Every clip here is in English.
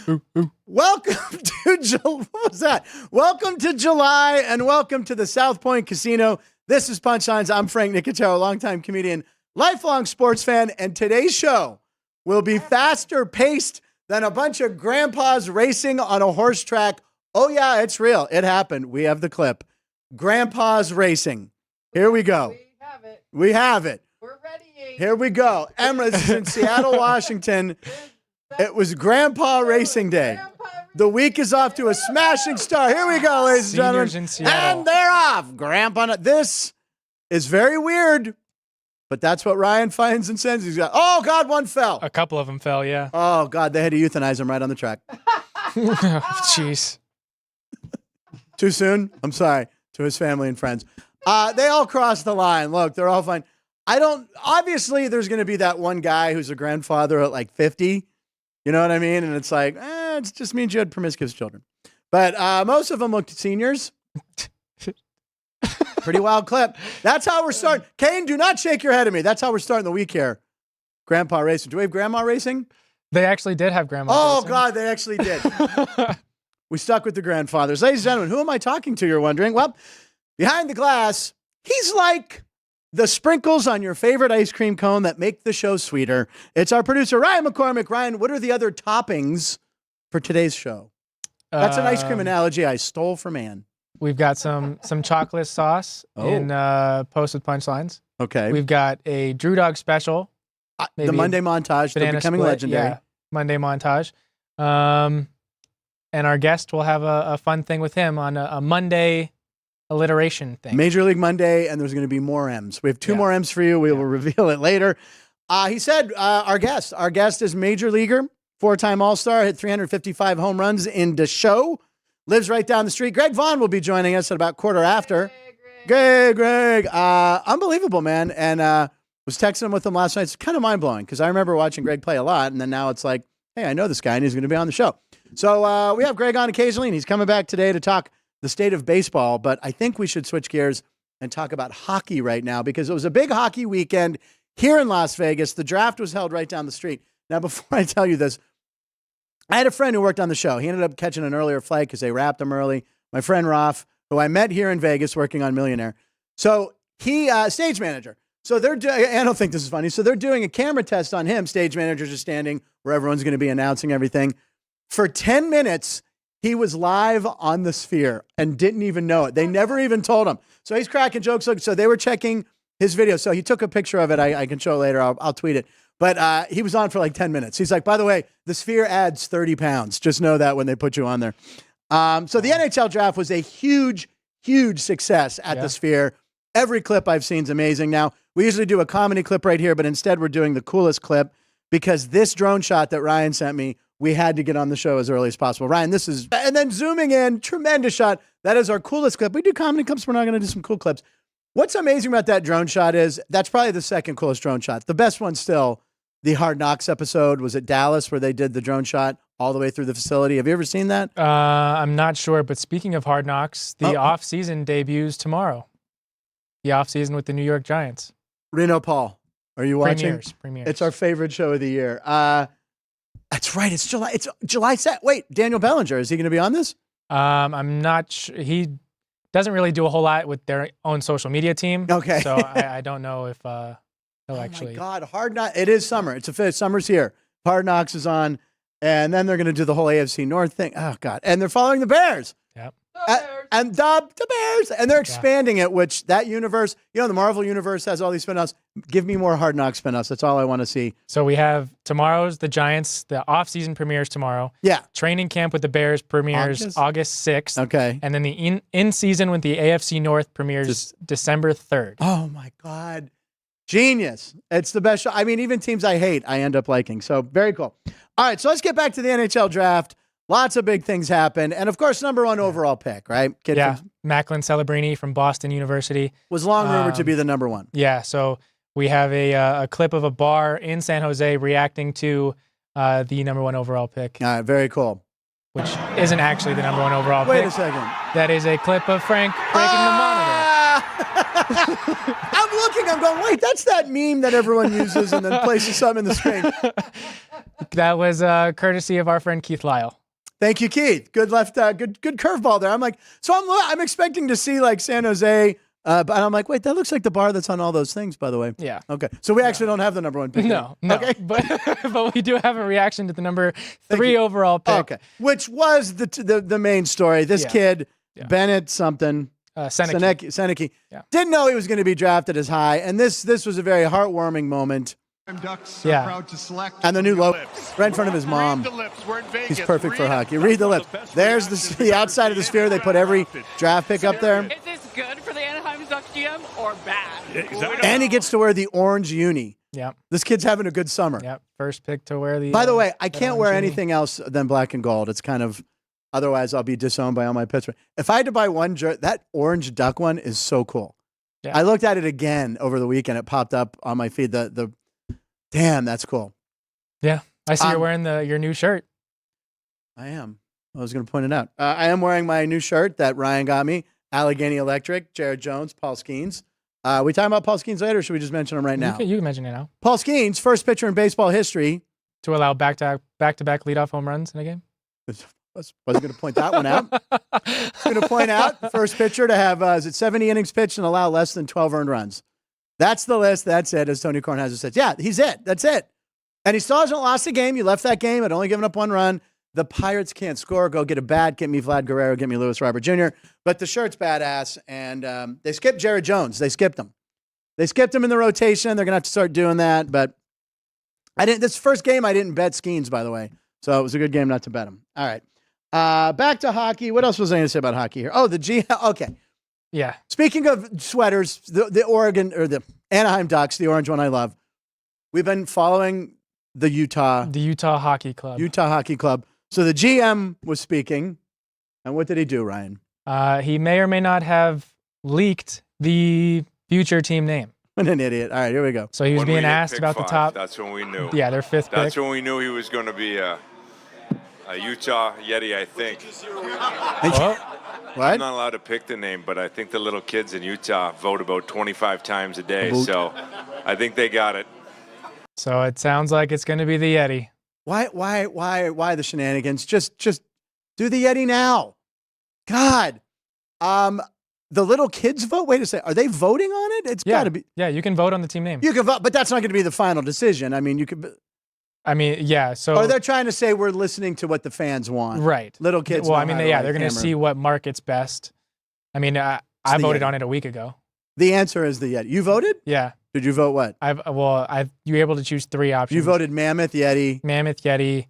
Welcome to what was that? Welcome to July and welcome to the South Point Casino. This is Punchlines. I'm Frank Nicotero, longtime comedian, lifelong sports fan, and today's show will be faster paced than a bunch of grandpas racing on a horse track. Oh yeah, it's real. It happened. We have the clip. Grandpas racing. Here we go. We have it. We're ready. Here we go. Emma, this is in Seattle, Washington. It was Grandpa Racing Day. The week is off to a smashing start. Here we go, ladies and gentlemen. In Seattle. And they're off. Grandpa. This is very weird, but that's what Ryan finds and sends. He's got, oh, God, one fell. A couple of them fell, yeah. Oh, God, they had to euthanize him right on the track. Jeez. Too soon? I'm sorry. To his family and friends. They all crossed the line. Look, they're all fine. Obviously, there's going to be that one guy who's a grandfather at like 50. You know what I mean? And it's like, it just means you had promiscuous children. But most of them looked seniors. Pretty wild clip. That's how we're starting. Kane, do not shake your head at me. That's how we're starting the week here. Grandpa racing. Do we have grandma racing? They actually did have grandma Oh, racing. God, they actually did. We stuck with the grandfathers. Ladies and gentlemen, who am I talking to, you're wondering? Well, behind the glass, he's like the sprinkles on your favorite ice cream cone that make the show sweeter. It's our producer, Ryan McCormick. Ryan, what are the other toppings for today's show? That's an ice cream analogy I stole from Ann. We've got some chocolate sauce in Post with Punchlines. Okay. We've got a Drew Dog special. The Monday montage, they're becoming legendary. Yeah, Monday montage. And our guest will have a fun thing with him on a Monday alliteration thing. Major League Monday, and there's going to be more M's. We have two more M's for you. We will reveal it later. He said our guest is Major Leaguer, four-time All-Star, hit 355 home runs in the show, lives right down the street. Greg Vaughn will be joining us at about quarter after. Greg. Unbelievable, man. And was texting with him last night. It's kind of mind-blowing because I remember watching Greg play a lot, and then now it's like, hey, I know this guy, and he's going to be on the show. So we have Greg on occasionally, and he's coming back today to talk the state of baseball, but I think we should switch gears and talk about hockey right now because it was a big hockey weekend here in Las Vegas. The draft was held right down the street. Now, before I tell you this, I had a friend who worked on the show. He ended up catching an earlier flight because they wrapped him early. My friend Roth, who I met here in Vegas working on Millionaire. So he, stage manager. So they're doing, I don't think this is funny. So they're doing a camera test on him. Stage managers are standing where everyone's going to be announcing everything. For 10 minutes, he was live on the Sphere and didn't even know it. They never even told him. So he's cracking jokes. So they were checking his video. So he took a picture of it. I can show it later. I'll tweet it. But he was on for like 10 minutes. He's like, by the way, the Sphere adds 30 pounds. Just know that when they put you on there. So the NHL Draft was a huge, huge success at the Sphere. Every clip I've seen is amazing. Now, we usually do a comedy clip right here, but instead we're doing the coolest clip because this drone shot that Ryan sent me, we had to get on the show as early as possible. Ryan, this is, and then zooming in, tremendous shot. That is our coolest clip. We do comedy clips. We're not going to do some cool clips. What's amazing about that drone shot is that's probably the second coolest drone shot. The best one still, the Hard Knocks episode, was at Dallas where they did the drone shot all the way through the facility. Have you ever seen that? I'm not sure, but speaking of Hard Knocks, the off-season debuts tomorrow. The off-season with the New York Giants. Reno Paul, are you watching? Premieres. It's our favorite show of the year. That's right. It's July. It's July 2nd. Wait, Daniel Bellinger, is he going to be on this? I'm not sure. He doesn't really do a whole lot with their own social media team. Okay. So I don't know if he'll actually. Oh my God, Hard Knocks. It is summer. Summer's here. Hard Knocks is on, and then they're going to do the whole AFC North thing. Oh God, and they're following the Bears. Yep. And the Bears, and they're expanding it. Which that universe, the Marvel universe has all these spin-offs. Give me more Hard Knocks spin-offs. That's all I want to see. So we have tomorrow's the Giants. The off-season premieres tomorrow. Yeah. Training camp with the Bears premieres August 6th. Okay. And then the in-season with the AFC North premieres December 3rd. Oh my God, genius! It's the best show. I mean, even teams I hate, I end up liking. So very cool. All right, so let's get back to the NHL Draft. Lots of big things happen. And, of course, number one overall pick, right? Macklin Celebrini from Boston University. Was long rumored to be the number one. Yeah, so we have a clip of a bar in San Jose reacting to the number one overall pick. All right, very cool. Which isn't actually the number one overall pick. Wait a second. That is a clip of Frank breaking the monitor. I'm looking, I'm going, wait, that's that meme that everyone uses and then places something in the screen. That was courtesy of our friend Keith Lyle. Thank you, Keith. Good left, good curveball there. I'm like, so I'm expecting to see like San Jose, but I'm like, wait, that looks like the bar that's on all those things, by the way. Yeah. Okay. So we actually don't have the number 1 pick. No. Okay. But we do have a reaction to the number 3 overall pick. Okay. Which was the main story. This kid, Bennett something. Seneke. Yeah. Didn't know he was going to be drafted as high, and this was a very heartwarming moment. Ducks are proud to select and the new logo right in front of his mom. He's perfect for hockey. Read the lips. There's the outside of the sphere. They put every draft pick up there. Is this good for the Anaheim Ducks GM or bad? And he gets to wear the orange uni. Yeah. This kid's having a good summer. Yeah. First pick to wear the. By the way, I can't wear anything else than black and gold. It's kind of, otherwise I'll be disowned by all my Pittsburgh. If I had to buy one jersey, that orange duck one is so cool. Yeah. I looked at it again over the weekend. It popped up on my feed. Damn, that's cool. Yeah. I see you're wearing your new shirt. I am. I was going to point it out. I am wearing my new shirt that Ryan got me. Allegheny Electric, Jared Jones, Paul Skeens. We talking about Paul Skeens later, or should we just mention him right now? You can mention it now. Paul Skeens, first pitcher in baseball history to allow back-to-back leadoff home runs in a game. Wasn't going to point that one out. Going to point out the first pitcher to have, 70 innings pitched and allow less than 12 earned runs. That's the list. That's it, as Tony Kornheiser says. Yeah, he's it. That's it. And he still hasn't lost a game. You left that game. Had only given up 1 run. The Pirates can't score. Go get a bat. Get me Vlad Guerrero. Get me Luis Robert Jr. But the shirt's badass. And they skipped Jared Jones. They skipped him. They skipped him in the rotation. They're going to have to start doing that. But this first game, I didn't bet Skeens, by the way. So it was a good game not to bet him. All right. Back to hockey. What else was I going to say about hockey here? Oh, the G. Okay. Yeah. Speaking of sweaters, the Oregon or the Anaheim Ducks, the orange one I love. We've been following the Utah Hockey Club. Utah Hockey Club. So the GM was speaking, and what did he do, Ryan? He may or may not have leaked the future team name. What an idiot. All right, here we go. So he was being asked about the top. That's when we knew. Yeah, their 5th pick. That's when we knew he was going to be a Utah Yeti, I think. What? I'm not allowed to pick the name, but I think the little kids in Utah vote about 25 times a day, so I think they got it. So it sounds like it's going to be the Yeti. Why the shenanigans? Just do the Yeti now. God. The little kids vote? Wait a second. Are they voting on it? It's got to be. Yeah, you can vote on the team name. You can vote, but that's not going to be the final decision. I mean, you could. Yeah. So. Or they're trying to say we're listening to what the fans want. Right. Little kids. Well, they're going to see what markets best. I mean, I voted on it a week ago. The answer is the Yeti. You voted? Yeah. Did you vote what? You were able to choose 3 options. You voted Mammoth, Yeti,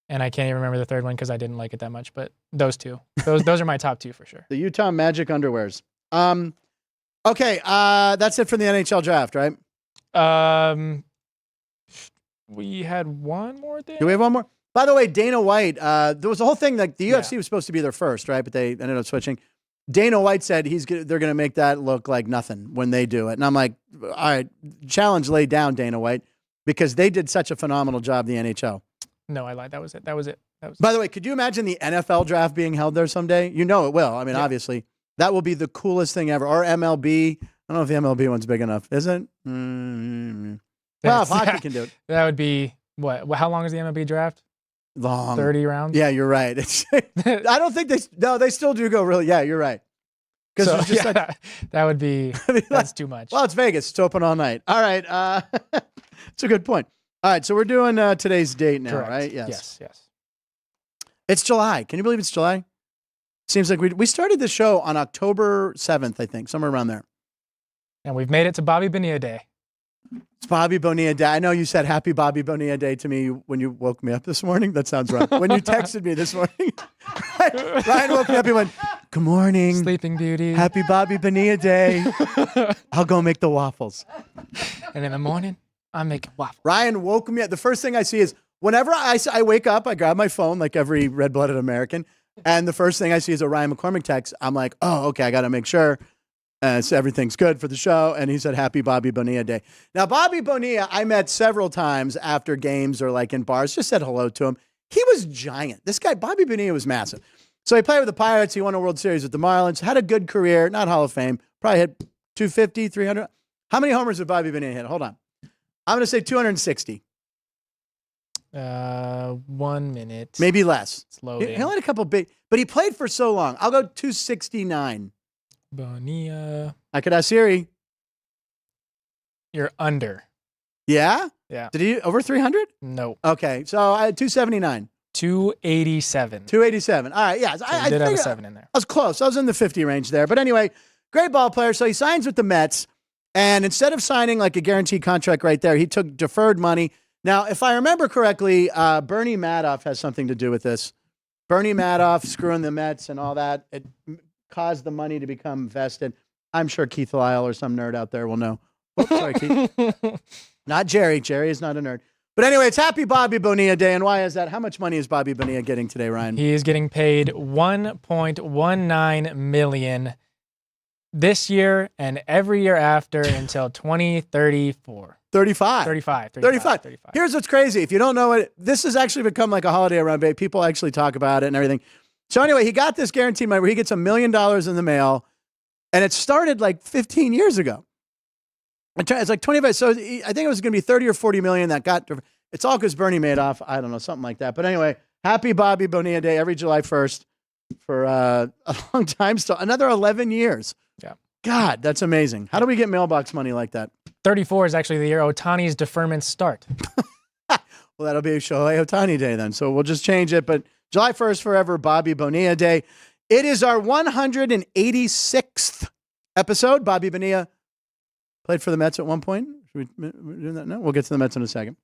and I can't even remember the third one because I didn't like it that much. But those 2, those are my top 2 for sure. The Utah Magic underwears. Okay, that's it for the NHL draft, right? We had one more thing. Do we have one more? By the way, Dana White, there was a whole thing like the UFC was supposed to be there first, right? But they ended up switching. Dana White said they're going to make that look like nothing when they do it. And I'm like, all right, challenge laid down, Dana White, because they did such a phenomenal job in the NHL. No, I lied. That was it. By the way, could you imagine the NFL draft being held there someday? You know it will. I mean, obviously, that will be the coolest thing ever. Or MLB. I don't know if the MLB one's big enough. Is it? Well, if hockey can do it. That would be, what? How long is the MLB draft? Long. 30 rounds? Yeah, you're right. I don't think they still do go really. Yeah, you're right. Because that would be, that's too much. Well, it's Vegas. It's open all night. All right. It's a good point. All right, so we're doing today's date now, correct. Right? Yes. Yes. It's July. Can you believe it's July? Seems like we started this show on October 7th, I think, somewhere around there. And we've made it to Bobby Bonilla Day. It's Bobby Bonilla Day. I know you said Happy Bobby Bonilla Day to me when you woke me up this morning. That sounds wrong. When you texted me this morning, Ryan woke me up and went, "Good morning, Sleeping Beauty. Happy Bobby Bonilla Day. I'll go make the waffles." And in the morning, I make waffles. Ryan woke me up. The first thing I see is whenever I wake up, I grab my phone like every red-blooded American, and the first thing I see is a Ryan McCormick text. I'm like, oh, okay, I got to make sure. So everything's good for the show. And he said, Happy Bobby Bonilla Day. Now, Bobby Bonilla, I met several times after games or like in bars, just said hello to him. He was giant. This guy, Bobby Bonilla, was massive. So he played with the Pirates. He won a World Series with the Marlins, had a good career, not Hall of Fame, probably hit 250, 300. How many homers did Bobby Bonilla hit? Hold on. I'm going to say 260. 1 minute. Maybe less. It's loading. He only had a couple big, but he played for so long. I'll go 269. Bonilla. I could ask Siri. You're under. Yeah? Yeah. Did he over 300? No. Okay, so I had 279. 287. 287. All right, yeah. So I did have a 7 in there. I was close. I was in the 50 range there. But anyway, great ball player. So he signs with the Mets, and instead of signing like a guaranteed contract right there, he took deferred money. Now, if I remember correctly, Bernie Madoff has something to do with this. Bernie Madoff screwing the Mets and all that. It caused the money to become vested. I'm sure Keith Lyle or some nerd out there will know. Oh, sorry, Keith. Not Jerry. Jerry is not a nerd. But anyway, it's Happy Bobby Bonilla Day. And why is that? How much money is Bobby Bonilla getting today, Ryan? He is getting paid $1.19 million this year and every year after until 2034. 35. Here's what's crazy. If you don't know it, this has actually become like a holiday around Bay. People actually talk about it and everything. So anyway, he got this guaranteed money where he gets $1 million in the mail. And it started like 15 years ago. It's like 25. So I think it was going to be 30 or 40 million that got. It's all because Bernie Madoff. I don't know, something like that. But anyway, Happy Bobby Bonilla Day every July 1st for a long time. Still, another 11 years. Yeah. God, that's amazing. How do we get mailbox money like that? 34 is actually the year Ohtani's deferments start. Well, that'll be Shohei Ohtani Day then. So we'll just change it. But July 1st forever, Bobby Bonilla Day. It is our 186th episode. Bobby Bonilla played for the Mets at one point. Should we do that now? We'll get to the Mets in a second.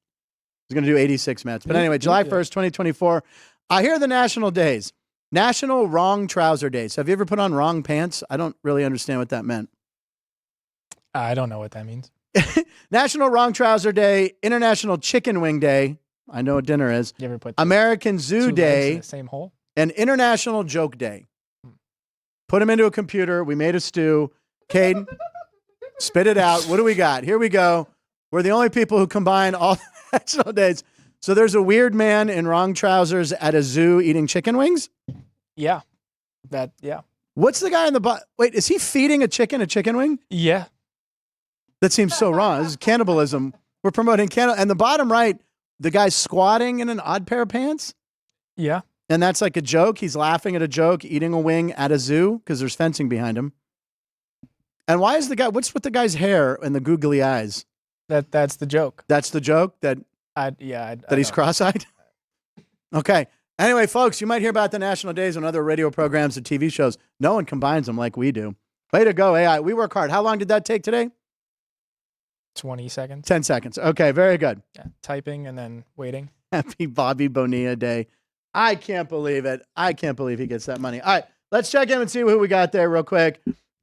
He's going to do 86 Mets. But anyway, July 1st, 2024. Here are the national days. National Wrong Trouser Days. Have you ever put on wrong pants? I don't really understand what that meant. I don't know what that means. National Wrong Trouser Day. International Chicken Wing Day. I know what dinner is. You ever put American Zoo two legs Day. in the same hole? And International Joke Day. Put them into a computer. We made a stew. Caden, spit it out. What do we got? Here we go. We're the only people who combine all the national days. So there's a weird man in wrong trousers at a zoo eating chicken wings? Yeah. What's the guy in the bottom? Wait, is he feeding a chicken wing? Yeah. That seems so wrong. This is cannibalism. We're promoting cannibalism. And the bottom right, the guy's squatting in an odd pair of pants? Yeah. And that's like a joke. He's laughing at a joke, eating a wing at a zoo because there's fencing behind him. And why is the guy, what's with the guy's hair and the googly eyes? That's the joke. That's the joke? That he's cross-eyed? Okay. Anyway, folks, you might hear about the national days on other radio programs or TV shows. No one combines them like we do. Way to go, AI. We work hard. How long did that take today? 20 seconds. 10 seconds. Okay, very good. Yeah. Typing and then waiting. Happy Bobby Bonilla Day. I can't believe it. I can't believe he gets that money. All right, let's check in and see who we got there real quick.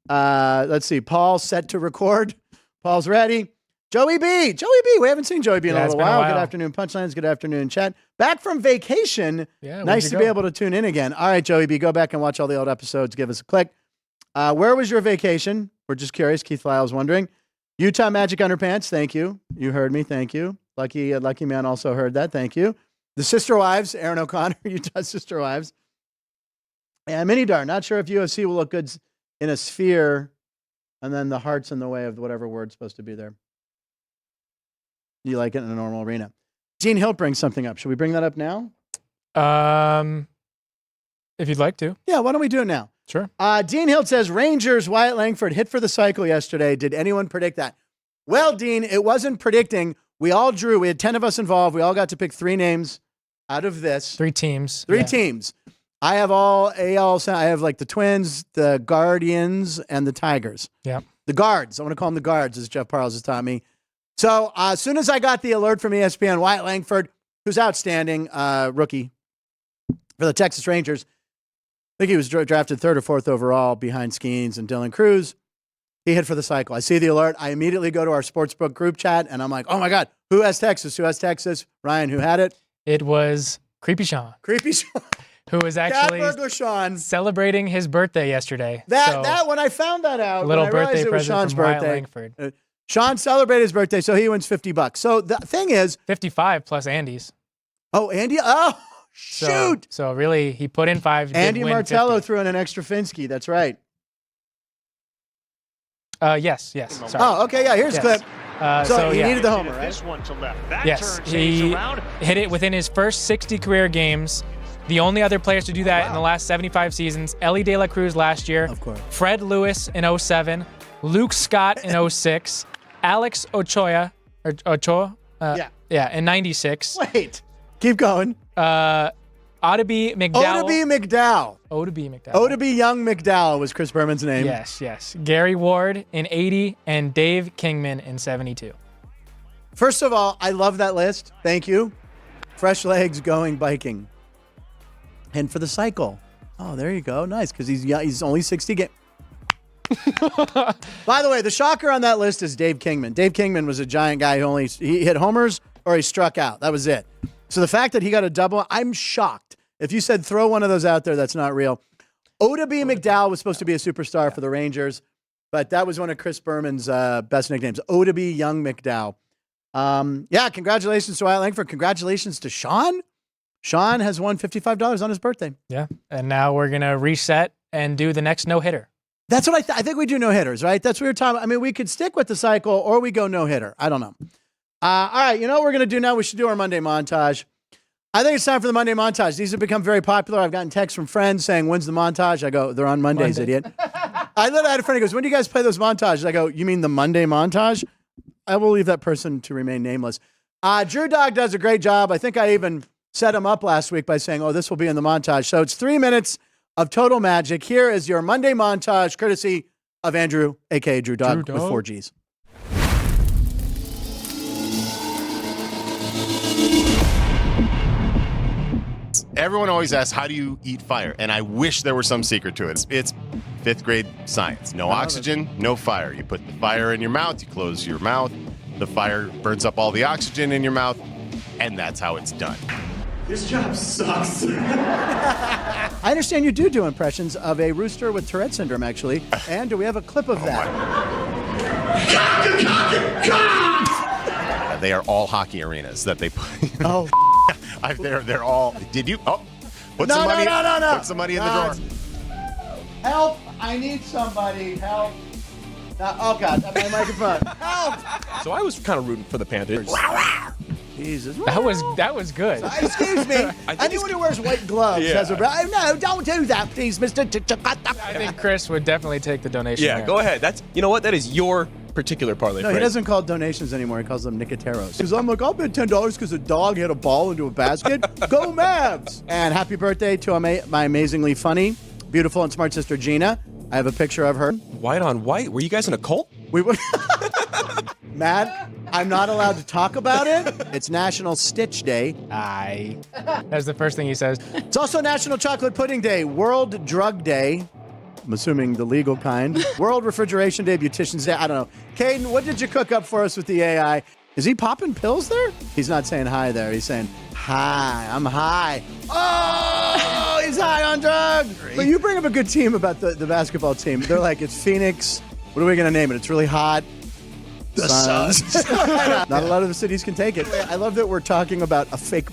Let's see. Paul's set to record. Paul's ready. Joey B. We haven't seen Joey B in a little while. Good afternoon, Punchlines. Good afternoon, chat. Back from vacation. Yeah, nice to be able to tune in again. All right, Joey B. Go back and watch all the old episodes. Give us a click. Where was your vacation? We're just curious. Keith Lyle's wondering. Utah Magic Underpants. Thank you. You heard me. Thank you. Lucky Man also heard that. Thank you. The Sister Wives, Aaron O'Connor, Utah Sister Wives. And Mini Dar, not sure if UFC will look good in a sphere, and then the heart's in the way of whatever word's supposed to be there. You like it in a normal arena. Gene Hilt brings something up. Should we bring that up now? If you'd like to. Yeah, why don't we do it now? Sure. Dean Hilt says, Rangers, Wyatt Langford hit for the cycle yesterday. Did anyone predict that? Well, Dean, it wasn't predicting. We all drew. We had 10 of us involved. We all got to pick 3 names out of this. 3 teams. 3 teams. I have all AL. I have like the Twins, the Guardians, and the Tigers. Yeah. The Guards. I want to call them the Guards, as Jeff Parles has taught me. So as soon as I got the alert from ESPN, Wyatt Langford, who's outstanding, rookie for the Texas Rangers, I think he was drafted 3rd or 4th overall behind Skeens and Dylan Cruz. He hit for the cycle. I see the alert. I immediately go to our sportsbook group chat, and I'm like, oh, my God, who has Texas? Who has Texas? Ryan, who had it? It was Creepy Sean. Creepy Sean. Who was actually Sean. Celebrating his birthday yesterday. That when I found that out, a little when I birthday it was present Sean's from Wyatt birthday. Langford. Sean celebrated his birthday, so he wins $50. So the thing is, 55 plus Andy's. Oh, Andy! Oh, shoot! So really, he put in 5. Andy Martello 50. threw in an extra Finsky. That's right. Yes. Sorry. Oh, okay. Yeah. Here's a clip. So he yeah. needed the homer, right? This one to left. That Yes, turns he things around. hit it within his first 60 career games. The only other players to do that in the last 75 seasons, Ellie De La Cruz last year, Of course. Fred Lewis in 07, Luke Scott in 06, Alex Ochoa, in 96, Wait. Keep going. Odabe McDowell. Odabe Young McDowell was Chris Berman's name. Yes. Gary Ward in 80 and Dave Kingman in 72. First of all, I love that list. Thank you. Fresh legs going biking. And for the cycle. Oh, there you go. Nice, because he's only 60 games. By the way, the shocker on that list is Dave Kingman. Dave Kingman was a giant guy who he hit homers or he struck out. That was it. So the fact that he got a double, I'm shocked. If you said throw one of those out there, that's not real. Odabe McDowell was supposed to be a superstar for the Rangers, but that was one of Chris Berman's best nicknames, Odabe Young McDowell. Congratulations to Wyatt Langford. Congratulations to Sean. Sean has won $55 on his birthday. Yeah, and now we're going to reset and do the next no-hitter. That's what I think we do no-hitters, right? That's what we were talking about. I mean, we could stick with the cycle or we go no-hitter. I don't know. All right, you know what we're going to do now? We should do our Monday montage. I think it's time for the Monday montage. These have become very popular. I've gotten texts from friends saying, when's the montage? I go, they're on Mondays, idiot. I literally had a friend who goes, when do you guys play those montages? I go, you mean the Monday montage? I will leave that person to remain nameless. Drew Dog does a great job. I think I even set him up last week by saying, oh, this will be in the montage. So it's 3 minutes of total magic. Here is your Monday montage, courtesy of Andrew, a.k.a. Drew Dog, with 4 Gs. Everyone always asks, how do you eat fire? And I wish there was some secret to it. It's 5th grade science. No oxygen, no fire. You put the fire in your mouth, you close your mouth, the fire burns up all the oxygen in your mouth, and that's how it's done. This job sucks. I understand you do impressions of a rooster with Tourette syndrome, actually. And do we have a clip of that? They are all hockey arenas that they put. Oh, they're all. Did you? Oh, put No. Put some money in the drawer. Help! I need somebody. Help! Oh God! My microphone. Help! So I was kind of rooting for the Panthers. Jesus. That was good. Excuse me. Anyone who wears white gloves has a. No, don't do that, please, Mr. I think Chris would definitely take the donation. Yeah, there. go ahead. You know what? That is your particular parlay. No, he doesn't call donations anymore. He calls them Nicoteros. Because I'm like, I'll bet $10 because a dog hit a ball into a basket. Go Mavs! And happy birthday to my amazingly funny, beautiful, and smart sister Gina. I have a picture of her. White on white. Were you guys in a cult? Matt, I'm not allowed to talk about it. It's National Stitch Day. That's the first thing he says. It's also National Chocolate Pudding Day, World Drug Day. I'm assuming the legal kind. World Refrigeration Day, Beautician's Day. I don't know. Caden, what did you cook up for us with the AI? Is he popping pills there? He's not saying hi there. He's saying, hi, I'm high. Oh, he's high on drugs. But you bring up a good team about the basketball team. They're like, it's Phoenix. What are we going to name it? It's really hot. The Suns. Not a lot of the cities can take it. I love that we're talking about a fake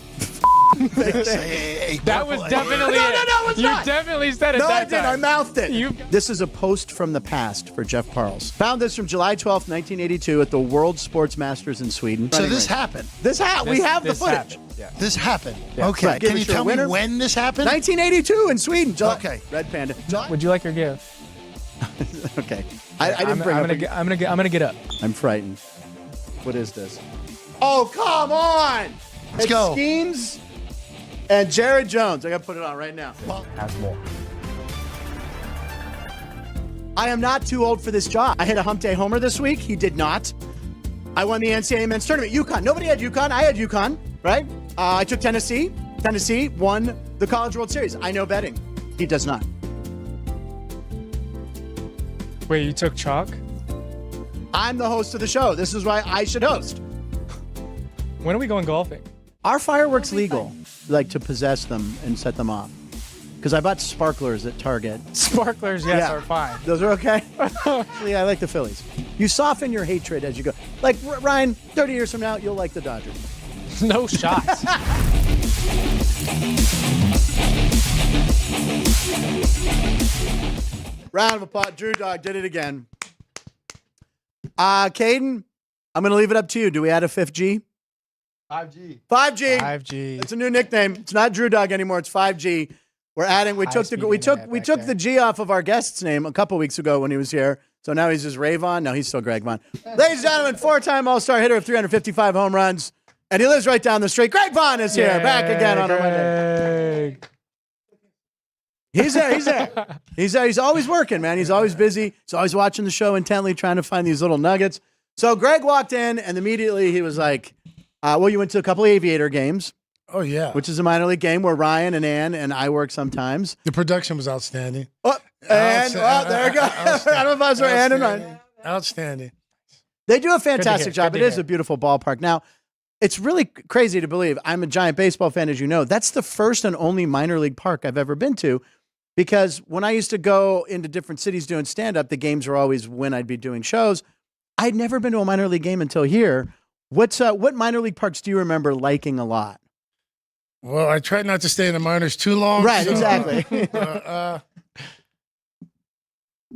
That was definitely it. You definitely said it No, that I didn't. time. I mouthed it. This is a post from the past for Jeff Parles. Found this from July 12th, 1982 at the World Sports Masters in Sweden. So this happened. We have the footage. Happened. Yeah. This happened. Yeah. Okay. Right. Give Can you us your tell me winner. when this happened? 1982 in Sweden. Okay. Red Panda. Would you like your gift? Okay. I didn't bring up. I'm gonna get up. I'm frightened. What is this? Oh, come on! Let's go. Schemes and Jared Jones. I gotta put it on right now. Has more. I am not too old for this job. I hit a hump day homer this week. He did not. I won the NCAA men's tournament. UConn. Nobody had UConn. I had UConn, right? I took Tennessee. Tennessee won the College World Series. I know betting. He does not. Wait, you took chalk? I'm the host of the show. This is why I should host. When are we going golfing? Are fireworks legal? Like to possess them and set them off? Because I bought sparklers at Target. Sparklers, yes, Yeah. are fine. Those are okay? Yeah, I like the Phillies. You soften your hatred as you go. Like, Ryan, 30 years from now, you'll like the Dodgers. No shots. Round of applause. Drew Dog did it again. Caden, I'm going to leave it up to you. Do we add a fifth G? 5G. 5G. 5G. It's a new nickname. It's not Drew Dog anymore. It's 5G. We're adding. We took the G off of our guest's name a couple weeks ago when he was here. So now he's just Ray Vaughn. No, he's still Greg Vaughn. Ladies and gentlemen, 4-time All-Star hitter of 355 home runs, and he lives right down the street. Greg Vaughn is here, back again on a Monday. He's there. He's there. He's always working, man. He's always busy. He's always watching the show intently, trying to find these little nuggets. So Greg walked in, and immediately he was like, well, you went to a couple of Aviator games. Oh, yeah. Which is a minor league game where Ryan and Ann and I work sometimes. The production was outstanding. Oh, there you go. I don't know if I was Ann and Ryan. Outstanding. They do a fantastic job. It is hear. a beautiful ballpark. Now, it's really crazy to believe. I'm a giant baseball fan, as you know. That's the first and only minor league park I've ever been to, because when I used to go into different cities doing stand-up, the games were always when I'd be doing shows. I'd never been to a minor league game until here. What minor league parks do you remember liking a lot? Well, I tried not to stay in the minors too long. Right, so, exactly.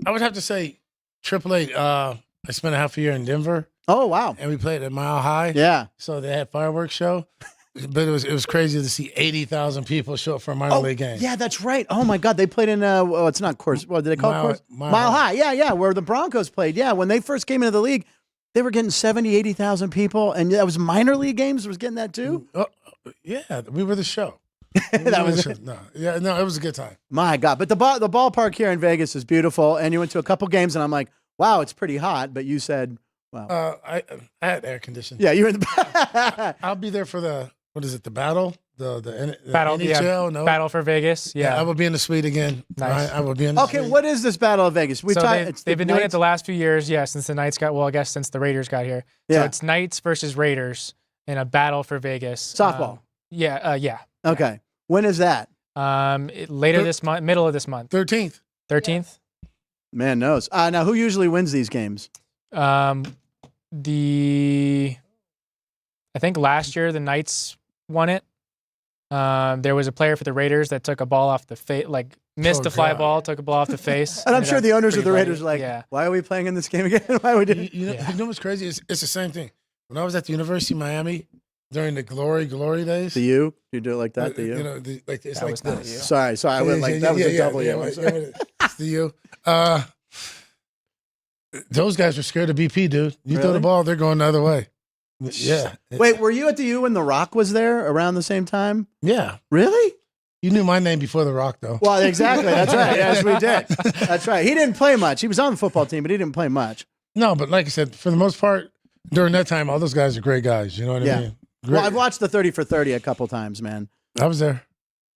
I would have to say AAA. I spent a half a year in Denver. Oh, wow. And we played at Mile High. Yeah. So they had fireworks show. But it was crazy to see 80,000 people show up for a minor league game. Yeah, that's right. Oh, my God. They played in, it's not Coors. What did they call it? Coors? Mile High. Yeah, where the Broncos played. Yeah, when they first came into the league, they were getting 70, 80,000 people. And that was minor league games was getting that too? Yeah, we were the show. That was it. No, it was a good time. My God. But the ballpark here in Vegas is beautiful. And you went to a couple games, and I'm like, wow, it's pretty hot. But you said, well. I had air conditioning. Yeah, you were in the I'll be there for the battle? The Battle, NHL? No. Battle for Vegas. Yeah. I will be in the suite again. Nice. I will be in the suite. Okay, what is this Battle of Vegas? They've been doing it the last few years, since the Knights got, I guess since the Raiders got here. Yeah. So it's Knights versus Raiders in a battle for Vegas. Softball. Yeah. Okay. When is that? Later this month, middle of this month. 13th. 13th? Man knows. Now, who usually wins these games? I think last year the Knights won it. There was a player for the Raiders that took a ball off the face, missed a fly ball, took a ball off the face. And I'm sure the owners of the Raiders are like, why are we playing in this game again? Why are we doing You know what's crazy? It's the same thing. When I was at the University of Miami during the glory days. The U? You do it like that? The U? It's that like was not this. a U. Sorry. I went that was a double U. It's the U. Those guys were scared of BP, dude. You throw the ball, they're going the other way. Yeah. Wait, were you at the U when The Rock was there around the same time? Yeah. Really? You knew my name before The Rock, though. Well, exactly. That's right. Yes, we did. That's right. He didn't play much. He was on the football team, but he didn't play much. No, but like I said, for the most part, during that time, all those guys are great guys. You know what I mean? Great. Well, I've watched the 30 for 30 a couple times, man. I was there.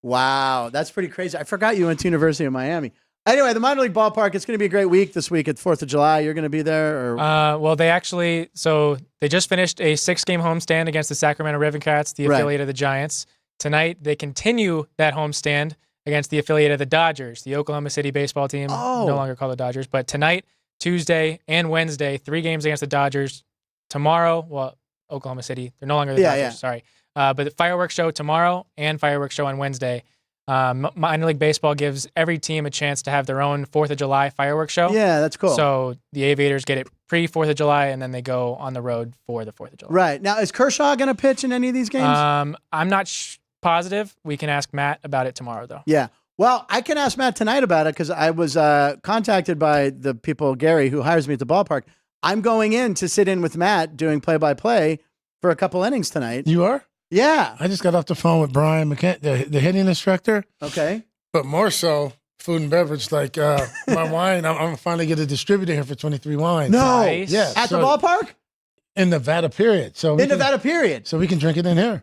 Wow. That's pretty crazy. I forgot you went to University of Miami. Anyway, the minor league ballpark, it's going to be a great week this week at 4th of July. You're going to be there? Or? Well, they just finished a 6-game homestand against the Sacramento Ravencats, the affiliate of the Giants. Tonight, they continue that homestand against the affiliate of the Dodgers, the Oklahoma City baseball team, no longer called the Dodgers. But tonight, Tuesday, and Wednesday, 3 games against the Dodgers. Tomorrow, Oklahoma City, they're no longer the Dodgers, sorry. But the fireworks show tomorrow and fireworks show on Wednesday. Minor League Baseball gives every team a chance to have their own 4th of July fireworks show. Yeah, that's cool. So the Aviators get it pre-4th of July, and then they go on the road for the 4th of July. Right. Now, is Kershaw going to pitch in any of these games? I'm not positive. We can ask Matt about it tomorrow, though. Yeah. Well, I can ask Matt tonight about it because I was contacted by the people, Gary, who hires me at the ballpark. I'm going in to sit in with Matt doing play-by-play for a couple innings tonight. You are? Yeah. I just got off the phone with Brian McCann, the hitting instructor. Okay. But more so, food and beverage, like my wine. I'm going to finally get a distributor here for 23 Wines. No. Nice. Yeah. At the ballpark? In Nevada, period. So we can drink it in here.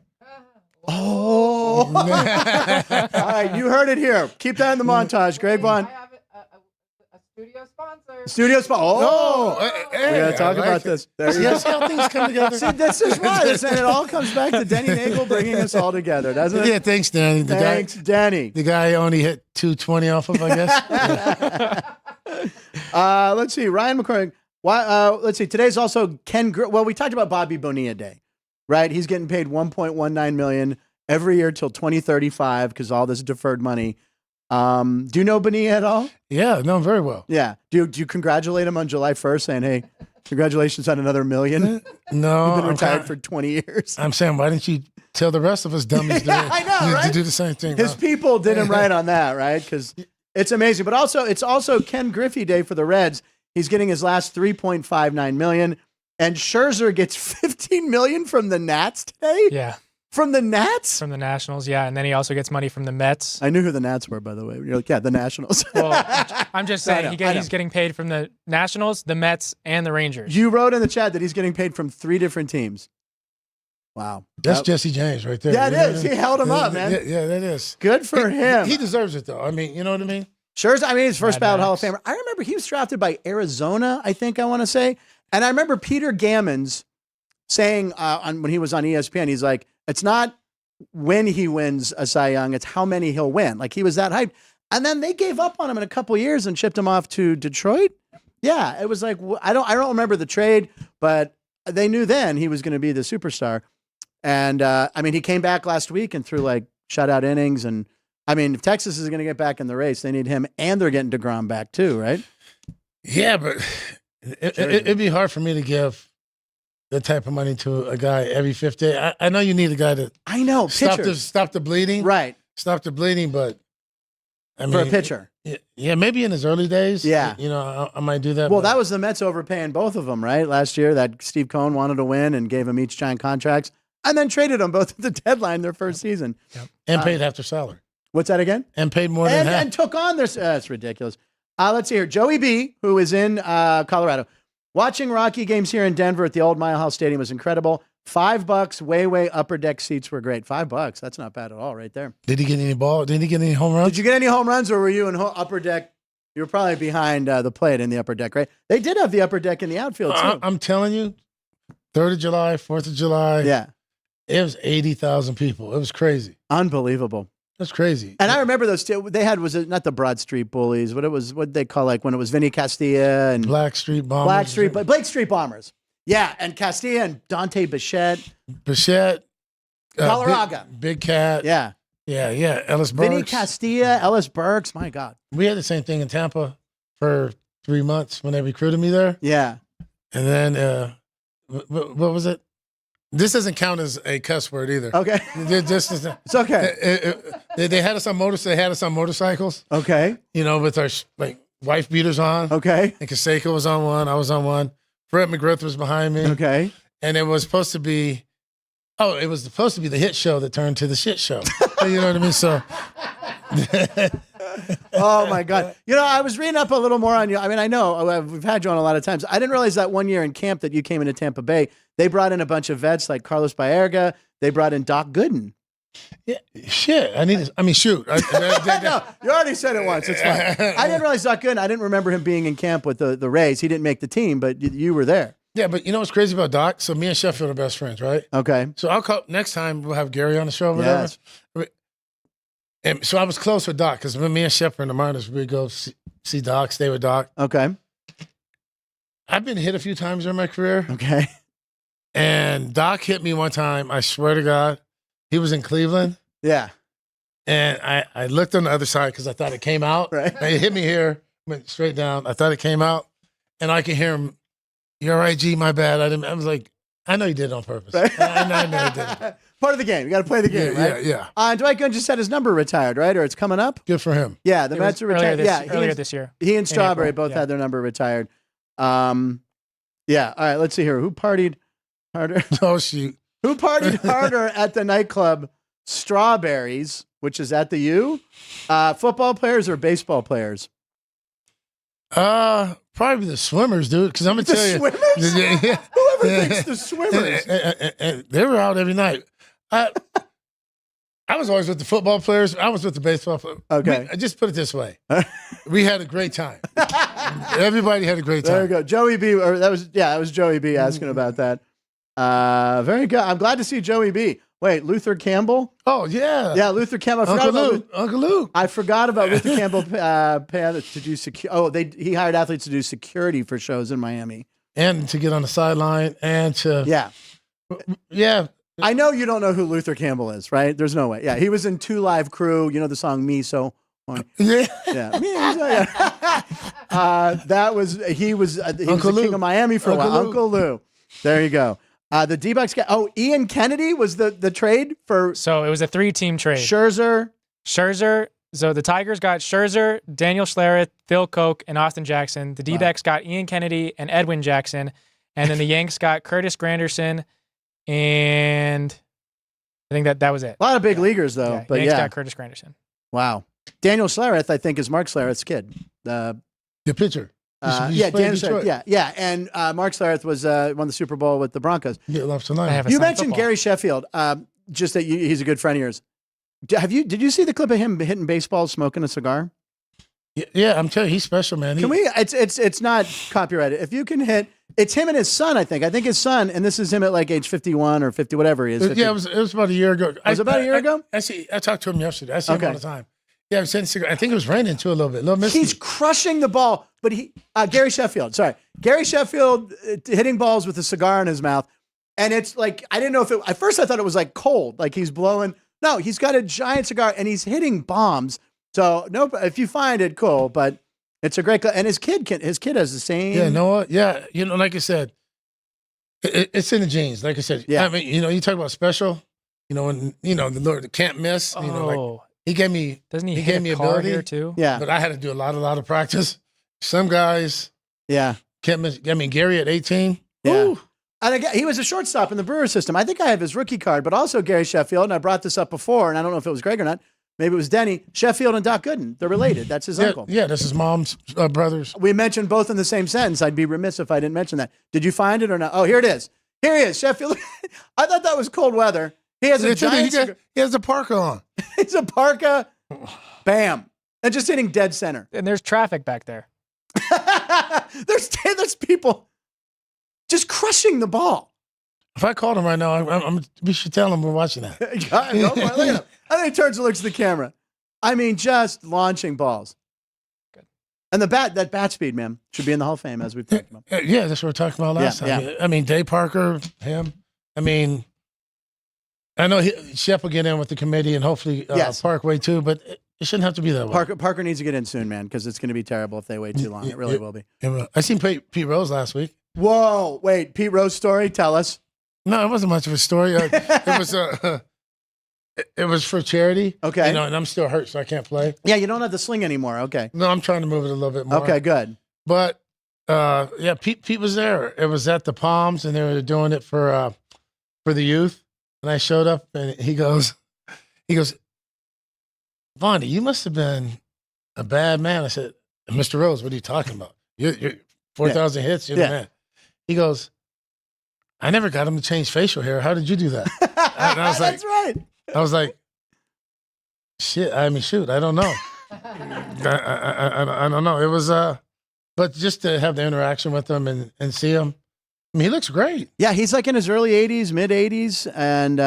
Oh. All right. You heard it here. Keep that in the montage. Greg Vaughn. I have a studio sponsor. Studio spot. Hey, we gotta talk about this. There you go. See how things come together. See, this is why. And it all comes back to Denny Nagel bringing us all together, doesn't it? Yeah, thanks, Danny. Thanks, Danny. The guy only hit 220 off of, I guess. Yeah. Let's see. Ryan McCormick. Let's see. Today's also Ken. We talked about Bobby Bonilla Day, right? He's getting paid $1.19 million every year till 2035 because all this deferred money. Do you know Bonilla at all? Yeah, no, very well. Yeah. Do you congratulate him on July 1st saying, hey, Congratulations on another $1 million. No, You've been retired for 20 years. I'm saying, why didn't you tell the rest of us dummies I know, right? to do the same thing? His people did him right on that, right? Because it's amazing. But also, it's also Ken Griffey Day for the Reds. He's getting his last $3.59 million. And Scherzer gets $15 million from the Nats today? Yeah. From the Nats? From the Nationals, yeah. And then he also gets money from the Mets. I knew who the Nats were, by the way. You're like, yeah, the Nationals. Well, I'm just saying I know. he's getting paid from the Nationals, the Mets, and the Rangers. You wrote in the chat that he's getting paid from 3 different teams. Wow. That's Jesse James right there. Yeah, it is. He held him up, man. Yeah, that is. Good for him. He deserves it, though. I mean, you know what I mean? Scherzer, I mean, his first Mad ballot Hall of Max. Famer. I remember he was drafted by Arizona, I think I want to say. And I remember Peter Gammons saying when he was on ESPN, he's like, it's not when he wins a Cy Young, it's how many he'll win. Like, he was that hyped. And then they gave up on him in a couple years and shipped him off to Detroit. Yeah, it was like, I don't remember the trade, but they knew then he was going to be the superstar. And I mean, he came back last week and threw like shutout innings. And I mean, if Texas is going to get back in the race, they need him, and they're getting DeGrom back too, right? Yeah, but it'd be hard for me to give that type of money to a guy every fifth day. I know you need a guy to stop the bleeding, right? Stop the bleeding, but I mean, for a pitcher, yeah, maybe in his early days, yeah, you know, I might do that. Well, but that was the Mets overpaying both of them, right? Last year, that Steve Cohen wanted to win and gave them each giant contracts, and then traded them both at the deadline their first season, and paid half their salary. What's that again? And paid more than half. And took on this. That's ridiculous. Let's see here. Joey B, who is in Colorado. Watching Rocky games here in Denver at the old Mile High Stadium was incredible. $5, way upper deck seats were great. $5, that's not bad at all, right there. Did he get any ball? Did he get any home runs? Did you get any home runs, or were you in upper deck? You were probably behind the plate in the upper deck, right? They did have the upper deck in the outfield too. I'm telling you, 3rd of July, 4th of July. Yeah, it was 80,000 people. It was crazy. Unbelievable. That's crazy. And I remember those. They had, was it not the Broad Street Bullies? What it was? What they call, like when it was Vinny Castilla and Blake Street Bombers. Yeah, and Castilla and Dante Bichette, Galarraga, Big Cat. Yeah. Ellis Burks. Vinny Castilla, Ellis Burks. My God. We had the same thing in Tampa for 3 months when they recruited me there. Yeah. And then what was it? This doesn't count as a cuss word either. Okay. It's okay. They had us on motorcycles. Okay. You know, with our like wife beaters on. Okay. And Kaseko was on one. I was on one. Fred McGriff was behind me. Okay. And it was supposed to be the hit show that turned to the shit show. You know what I mean? So. Oh my God. You know, I was reading up a little more on you. I mean, I know we've had you on a lot of times. I didn't realize that one year in camp that you came into Tampa Bay, they brought in a bunch of vets like Carlos Baerga. They brought in Doc Gooden. Yeah, shit. Shoot. No, you already said it once. It's fine. I didn't realize Doc Gooden. I didn't remember him being in camp with the Rays. He didn't make the team, but you were there. Yeah, but you know what's crazy about Doc? So me and Sheffield are best friends, right? Okay. So I'll call next time. We'll have Gary on the show or whatever. Yes. And so I was close with Doc because when me and Sheffield and the Miners, we'd go see Doc, stay with Doc. Okay. I've been hit a few times in my career. Okay. And Doc hit me one time. I swear to God, he was in Cleveland. Yeah. And I looked on the other side because I thought it came out. Right. And he hit me here, went straight down. I thought it came out. And I could hear him, "You're right, G, my bad." I was like, I know you did it on purpose. Right. I know you did it. Part of the game. You got to play the game, right? Yeah. Dwight Gooden just had his number retired, right? Or it's coming up? Good for him. Yeah, the Mets are retired. Earlier this year. He and Strawberry both had their number retired. Yeah. All right, let's see here. Who partied harder? Oh, shoot. Who partied harder at the nightclub Strawberries, which is at the U? Football players or baseball players? Probably the swimmers, dude. Because I'm gonna tell you, swimmers? Yeah. Whoever thinks the swimmers? They were out every night. I was always with the football players. I was with the baseball players. Okay. I just put it this way: we had a great time. Everybody had a great time. There you go, Joey B. Or that was Joey B. asking about that. Very good. I'm glad to see Joey B. Wait, Luther Campbell? Oh yeah, yeah, Luther Campbell. I forgot Uncle Luke. I forgot about Luther Campbell to do he hired athletes to do security for shows in Miami and to get on the sideline and to yeah. I know you don't know who Luther Campbell is, right? There's no way. Yeah, he was in 2 Live Crew. You know the song "Me So." Yeah. Yeah. He was the king of Miami for a while. Uncle Lou. There you go. The D-backs got. Oh, Ian Kennedy was the trade for. So it was a 3-team trade. Scherzer. So the Tigers got Scherzer, Daniel Schlereth, Phil Koch, and Austin Jackson. The D-backs got Ian Kennedy and Edwin Jackson. And then the Yanks got Curtis Granderson, and I think that was it. A lot of big leaguers, though. Yeah, but Yanks got Curtis Granderson. Wow. Daniel Schlereth, I think, is Mark Schlereth's kid. The pitcher. Daniel Schlereth. Yeah. And Mark Schlereth was won the Super Bowl with the Broncos. Yeah, loves tonight. You mentioned Gary Sheffield. Just that he's a good friend of yours. Did you see the clip of him hitting baseballs, smoking a cigar? Yeah, I'm telling you, he's special, man. Can we? It's not copyrighted. If you can hit, it's him and his son. I think his son, and this is him at like age 51 or 50, whatever he is. 50. Yeah, it was about a year ago. Was it about a year ago? I talked to him yesterday. I see him all the time. Yeah, I was hitting cigar. I think it was raining too a little bit. He's crushing the ball, but Gary Sheffield. Gary Sheffield hitting balls with a cigar in his mouth, and it's like I didn't know if at first I thought it was like cold, like he's blowing. No, he's got a giant cigar and he's hitting bombs. So no, if you find it, cool. But it's a great and his kid has the same. Yeah, Noah. Yeah, like I said, it's in the genes. Like I said, I mean, you talk about special. When the Lord can't miss. Like he gave me. Doesn't he? He gave me ability here too. Yeah, but I had to do a lot of practice. Some guys, can't miss. I mean, Gary at 18. Yeah. Woo. And again, he was a shortstop in the Brewer system. I think I have his rookie card, but also Gary Sheffield, and I brought this up before, and I don't know if it was Greg or not. Maybe it was Denny. Sheffield and Doc Gooden. They're related. That's his uncle. Yeah, that's his mom's brothers. We mentioned both in the same sentence. I'd be remiss if I didn't mention that. Did you find it or not? Oh, here it is. Here he is, Sheffield. I thought that was cold weather. He has a giant... He has a parka on. It's a parka. Bam. And just hitting dead center. And there's traffic back there. There's people just crushing the ball. If I called him right now, we should tell him we're watching that. Look at him. I think he turns and looks at the camera. I mean, just launching balls. Good. And that bat speed, man, should be in the Hall of Fame, as we've talked about. Yeah, that's what we were talking about last time. Yeah. I mean, Dave Parker, him. I mean, I know Shep will get in with the committee and hopefully Parkway too, but it shouldn't have to be that way. Parker needs to get in soon, man, because it's going to be terrible if they wait too long. It really will be. I seen Pete Rose last week. Whoa, wait, Pete Rose story? Tell us. No, it wasn't much of a story. It was for charity. Okay. And I'm still hurt, so I can't play. Yeah, you don't have the sling anymore. Okay. No, I'm trying to move it a little bit more. Okay, good. But Pete was there. It was at the Palms, and they were doing it for the youth. And I showed up, and he goes, Vondi, you must have been a bad man. I said, Mr. Rose, what are you talking about? You're 4,000 hits. You're the man. He goes, I never got him to change facial hair. How did you do that? And I was like, that's right. I was like, shit. I mean, shoot. I don't know. I don't know. It was, but just to have the interaction with him and see him. I mean, he looks great. Yeah, he's like in his early 80s, mid 80s, and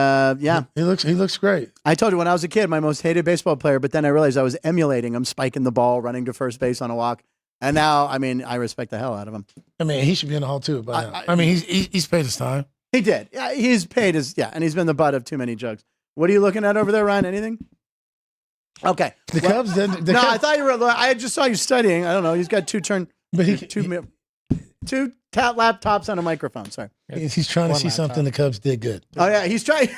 he looks great. I told you when I was a kid, my most hated baseball player, but then I realized I was emulating him, spiking the ball, running to first base on a walk. And now, I mean, I respect the hell out of him. I mean, he should be in the Hall too. But I mean, he's paid his time. He did. Yeah, he's paid his. Yeah, and he's been the butt of too many jokes. What are you looking at over there, Ryan? Anything? Okay. The Cubs. Cubs. I thought you were. I just saw you studying. I don't know. He's got two laptops on a microphone. Sorry. He's trying to see something the Cubs did good. Oh yeah, he's trying.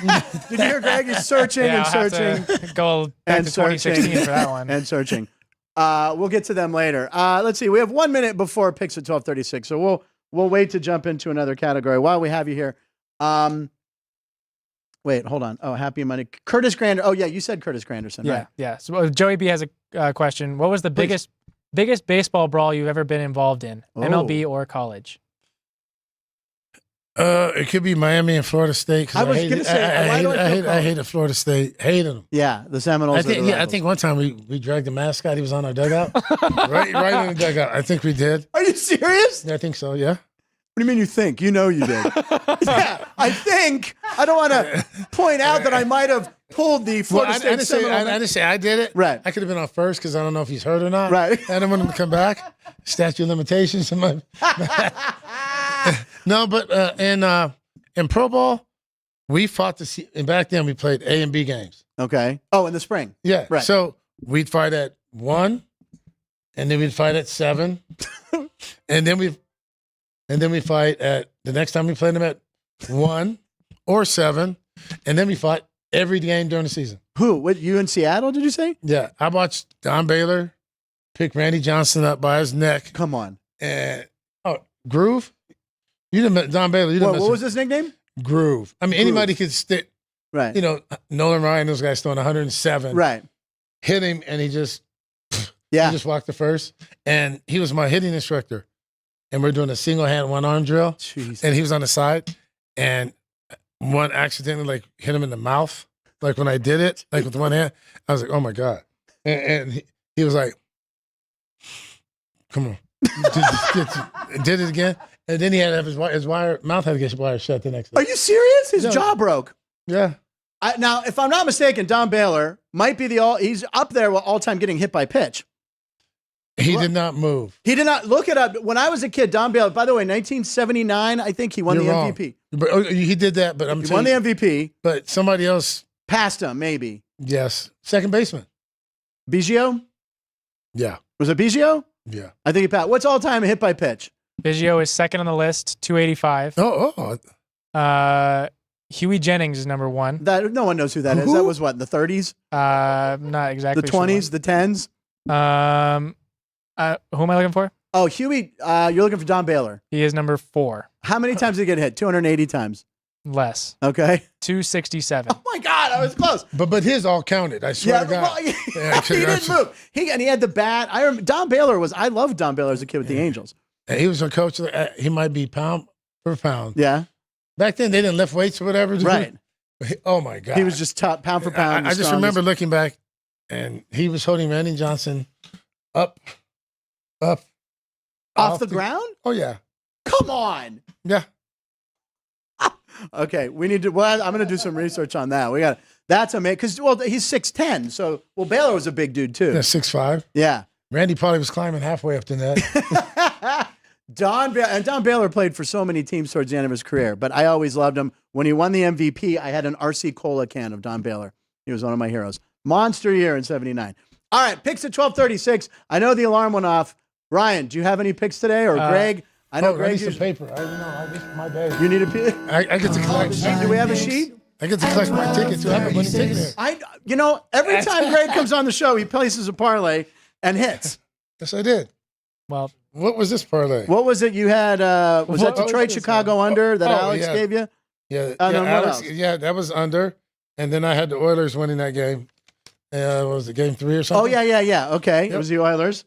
Did you hear Greg? He's searching and searching. Go back to 2016 for that one. And searching. We'll get to them later. Let's see. We have 1 minute before picks at 12:36, so we'll wait to jump into another category while we have you here. Wait, hold on. Oh, Happy Money. Curtis Granderson. Oh yeah, you said Curtis Granderson. Yeah, right? yeah. So Joey B has a question. What was the biggest baseball brawl you've ever been involved in, MLB or college? It could be Miami and Florida State. I was going to say, I hated Florida State. Hated them. Yeah, the Seminoles. I think one time we dragged the mascot. He was on our dugout, right in the dugout. I think we did. Are you serious? Yeah, I think so. Yeah. What do you mean you think? You know you did. Yeah, I think. I don't want to point out that I might have pulled the Florida State Seminole. I didn't say I did it. Right. I could have been on first because I don't know if he's hurt or not. Right. I didn't want him to come back. Statute of limitations. No, but in pro ball, we fought and back then we played A and B games. Okay. Oh, in the spring. Yeah. Right. So we'd fight at 1 and then we'd fight at 7, and then we fight at the next time we played them at 1 or 7, and then we fought every game during the season. Who? What? You in Seattle? Did you say? Yeah, I watched Don Baylor pick Randy Johnson up by his neck. Come on. And Groove. You didn't met Don Baylor. You didn't What was his nickname? Groove. I mean, Groove. anybody could stick. Right. You know, Nolan Ryan, those guys throwing 107. Right. Hit him, and he just walked the first. And he was my hitting instructor. And we're doing a single hand, one arm drill. Jeez. And he was on the side. And one accidentally like hit him in the mouth. Like when I did it, like with one hand, I was like, oh my God. And he was like, come on. Did it again. And then he had to have his mouth had to get his wire shut the next day. Are you serious? His jaw broke. Yeah. Now, if I'm not mistaken, Don Baylor might be he's up there with all time getting hit by pitch. He did not move. He did not. Look it up. When I was a kid, Don Baylor, by the way, 1979, I think he won the wrong. MVP. But he did that, but He won the MVP. But somebody else. Passed him, maybe. Yes. Second baseman. Biggio? Yeah. Was it Biggio? Yeah. I think he passed. What's all time hit by pitch? Biggio is second on the list, 285. Huey Jennings is number 1. That no one knows who that is. That was what, in the 30s? Not exactly. The 20s, the 10s? Who am I looking for? Oh, Huey, you're looking for Don Baylor. He is number 4. How many times did he get hit? 280 times. Less. Okay. 267. Oh my God, I was close. But his all counted. I swear to God. Well, he didn't move. He had the bat. I remember Don Baylor I loved Don Baylor as a kid with the Angels. And he was a coach. He might be pound per pound. Yeah. Back then they didn't lift weights or whatever. Right. Oh my God. He was just top pound for pound. I just remember looking back, and he was holding Randy Johnson up, off the ground. Oh yeah. Come on. Yeah. Okay, we need to. Well, I'm going to do some research on that. That's amazing because he's 6'10", so Baylor was a big dude too. Yeah, 6'5". Yeah. Randy probably was climbing halfway up the net. Don Baylor played for so many teams towards the end of his career, but I always loved him. When he won the MVP, I had an RC Cola can of Don Baylor. He was one of my heroes. Monster year in '79. All right, picks at 12:36. I know the alarm went off. Ryan, do you have any picks today, or Greg? I know Greg. I need some paper. I don't know. I just my bag. You need a pick. I get to collect. Do we have a sheet? I get to collect my ticket too. I have a money ticket there. Every time Greg comes on the show, he places a parlay and hits. Yes, I did. Well, what was this parlay? What was it you had? Was that Detroit Chicago under that Alex gave you? Yeah, Alex, that was under. And then I had the Oilers winning that game. Was it game 3 or something? Oh yeah. Okay, Yep. It was the Oilers.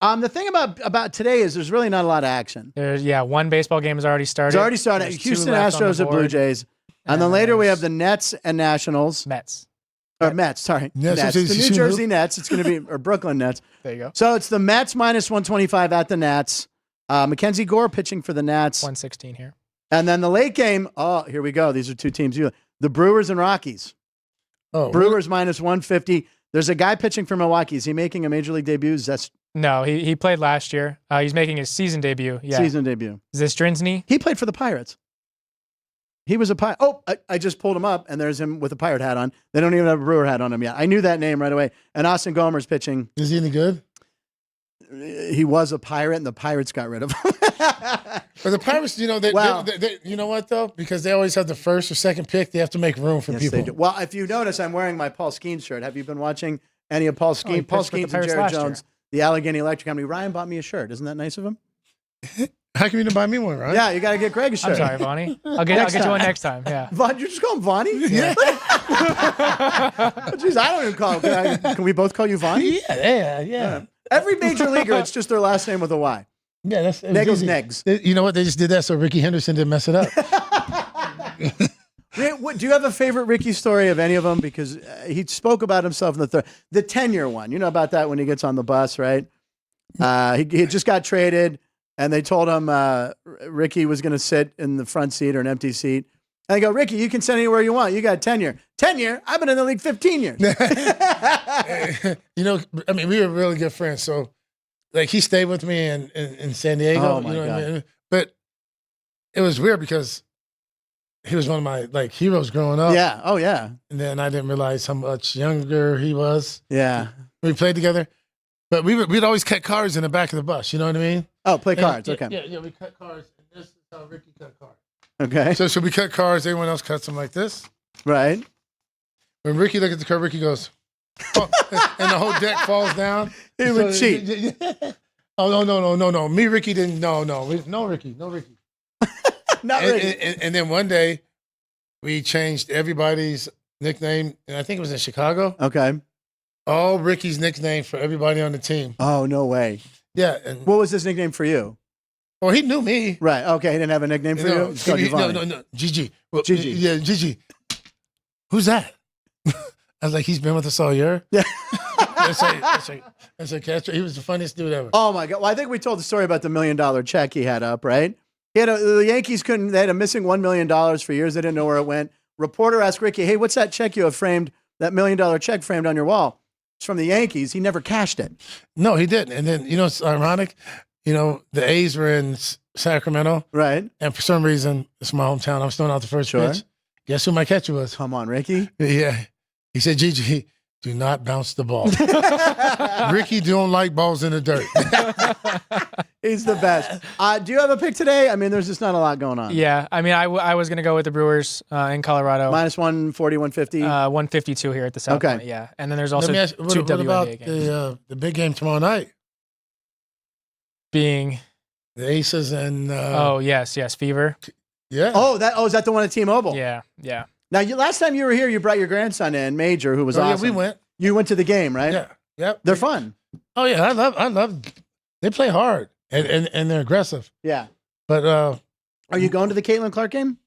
The thing about today is there's really not a lot of action. there's one baseball game has already started. It's already started. There's 2 Houston left on Astros the at Blue board. Jays. And then later we have the Nets and Nationals. Mets. Or Mets, sorry. Yes, Nets. it's The New who? Jersey Nets. It's going to be, or Brooklyn Nets. There you go. So it's the Mets minus 125 at the Nats. Mackenzie Gore pitching for the Nats. 116 here. And then the late game, here we go. These are 2 teams. The Brewers and Rockies. Oh, Brewers minus 150. There's a guy pitching for Milwaukee. Is he making a major league debut? No, he played last year. He's making his season debut. Yeah. Season debut. Is this Strinsny? He played for the Pirates. He was a Pirate. Oh, I just pulled him up, and there's him with a Pirate hat on. They don't even have a Brewer hat on him yet. I knew that name right away. And Austin Gomer's pitching. Is he any good? He was a Pirate, and the Pirates got rid of him. But the Pirates, you know what though? Because they always have the first or second pick, they have to make room for Yes, people. they do. Well, if you notice, I'm wearing my Paul Skeens shirt. Have you been watching any of Paul Skeens? he Paul pitched with the Skeens and Pirates Jared last year. Jones, the Allegheny Electric Company. Ryan bought me a shirt. Isn't that nice of him? How come you didn't buy me one, right? Yeah, you got to get Greg a shirt. I'm sorry, Bonnie. I'll get you one next time. Yeah. Vaughn, you just call him Vonnie? Yeah. Jeez, I don't even call him. Can we both call you Vonnie? Yeah. Every major leaguer, it's just their last name with a Y. Yeah, that's Neggles easy. Neggs. You know what? They just did that so Rickey Henderson didn't mess it up. Do you have a favorite Rickey story of any of them? Because he spoke about himself in the tenure one. You know about that when he gets on the bus, right? He just got traded, and they told him Rickey was going to sit in the front seat or an empty seat. And they go, Rickey, you can sit anywhere you want. You got tenure. Tenure? I've been in the league 15 years. We were really good friends. So, he stayed with me in San Diego. Oh, my what God. I mean? But it was weird because he was one of my heroes growing up. Yeah. Oh, yeah. And then I didn't realize how much younger he was. Yeah. We played together. But we'd always cut cards in the back of the bus. You know what I mean? Oh, play cards. Okay. Yeah. We cut cards. And this is how Rickey cut cards. Okay. So we cut cards. Everyone else cuts them like this. Right. When Rickey looked at the card, Rickey goes, oh, and the whole deck falls down. He would cheat. Oh, no. Me, Rickey didn't. No, Rickey. Not Rickey. And then one day, we changed everybody's nickname, and I think it was in Chicago. Okay. All Rickey's nickname for everybody on the team. Oh, no way. Yeah. And, What was his nickname for you? well, he knew me. Right. Okay. He didn't have a nickname for you? It's called Giovanni. No. Gigi. Well, Gigi. Yeah, Gigi. Who's that? I was like, he's been with us all year. Yeah. That's like Castro. He was the funniest dude ever. Oh, my God. Well, I think we told the story about the $1 million check he had up, right? The Yankees they had a missing $1 million for years. They didn't know where it went. Reporter asked Rickey, hey, what's that check you have framed, that $1 million check framed on your wall? It's from the Yankees. He never cashed it. No, he didn't. And then, it's ironic. The A's were in Sacramento. Right. And for some reason, it's my hometown. I was throwing out the first pitch. Guess who my catcher was? Come on, Rickey. Yeah. He said, Gigi, do not bounce the ball. Rickey don't like balls in the dirt. He's the best. Do you have a pick today? I mean, there's just not a lot going on. Yeah, I mean, I was going to go with the Brewers in Colorado. Minus 140, 150. 152 here at the South Point, yeah. And then there's also two WNBA about games. The big game tomorrow night? Being the Aces and... yes, Fever. Yeah. Is that the one at T-Mobile? Yeah. Now, last time you were here, you brought your grandson in, Major, who was awesome. Yeah, we went. You went to the game, right? Yeah. Yep. They're fun. Oh, yeah, I love. They play hard, and they're aggressive. Yeah. But... are you going to the Caitlin Clark game?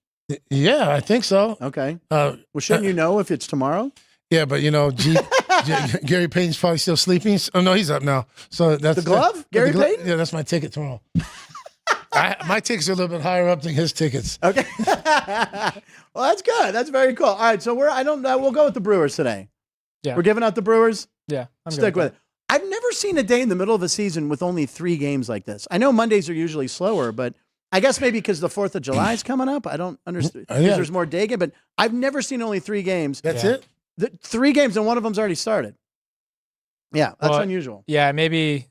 Yeah, I think so. Okay. Well, shouldn't you know if it's tomorrow? Yeah, but Gary Payton's probably still sleeping. Oh no, he's up now. So that's the glove, Gary Payton. Yeah, that's my ticket tomorrow. My tickets are a little bit higher up than his tickets. Okay. Well, that's good. That's very cool. All right, so we'll go with the Brewers today. Yeah, we're giving out the Brewers. Yeah, stick with it. I've never seen a day in the middle of a season with only 3 games like this. I know Mondays are usually slower, but I guess maybe because the 4th of July is coming up. I don't understand. There's more day game, but I've never seen only 3 games. That's it? 3 games, and one of them's already started. Yeah, that's unusual. Yeah, maybe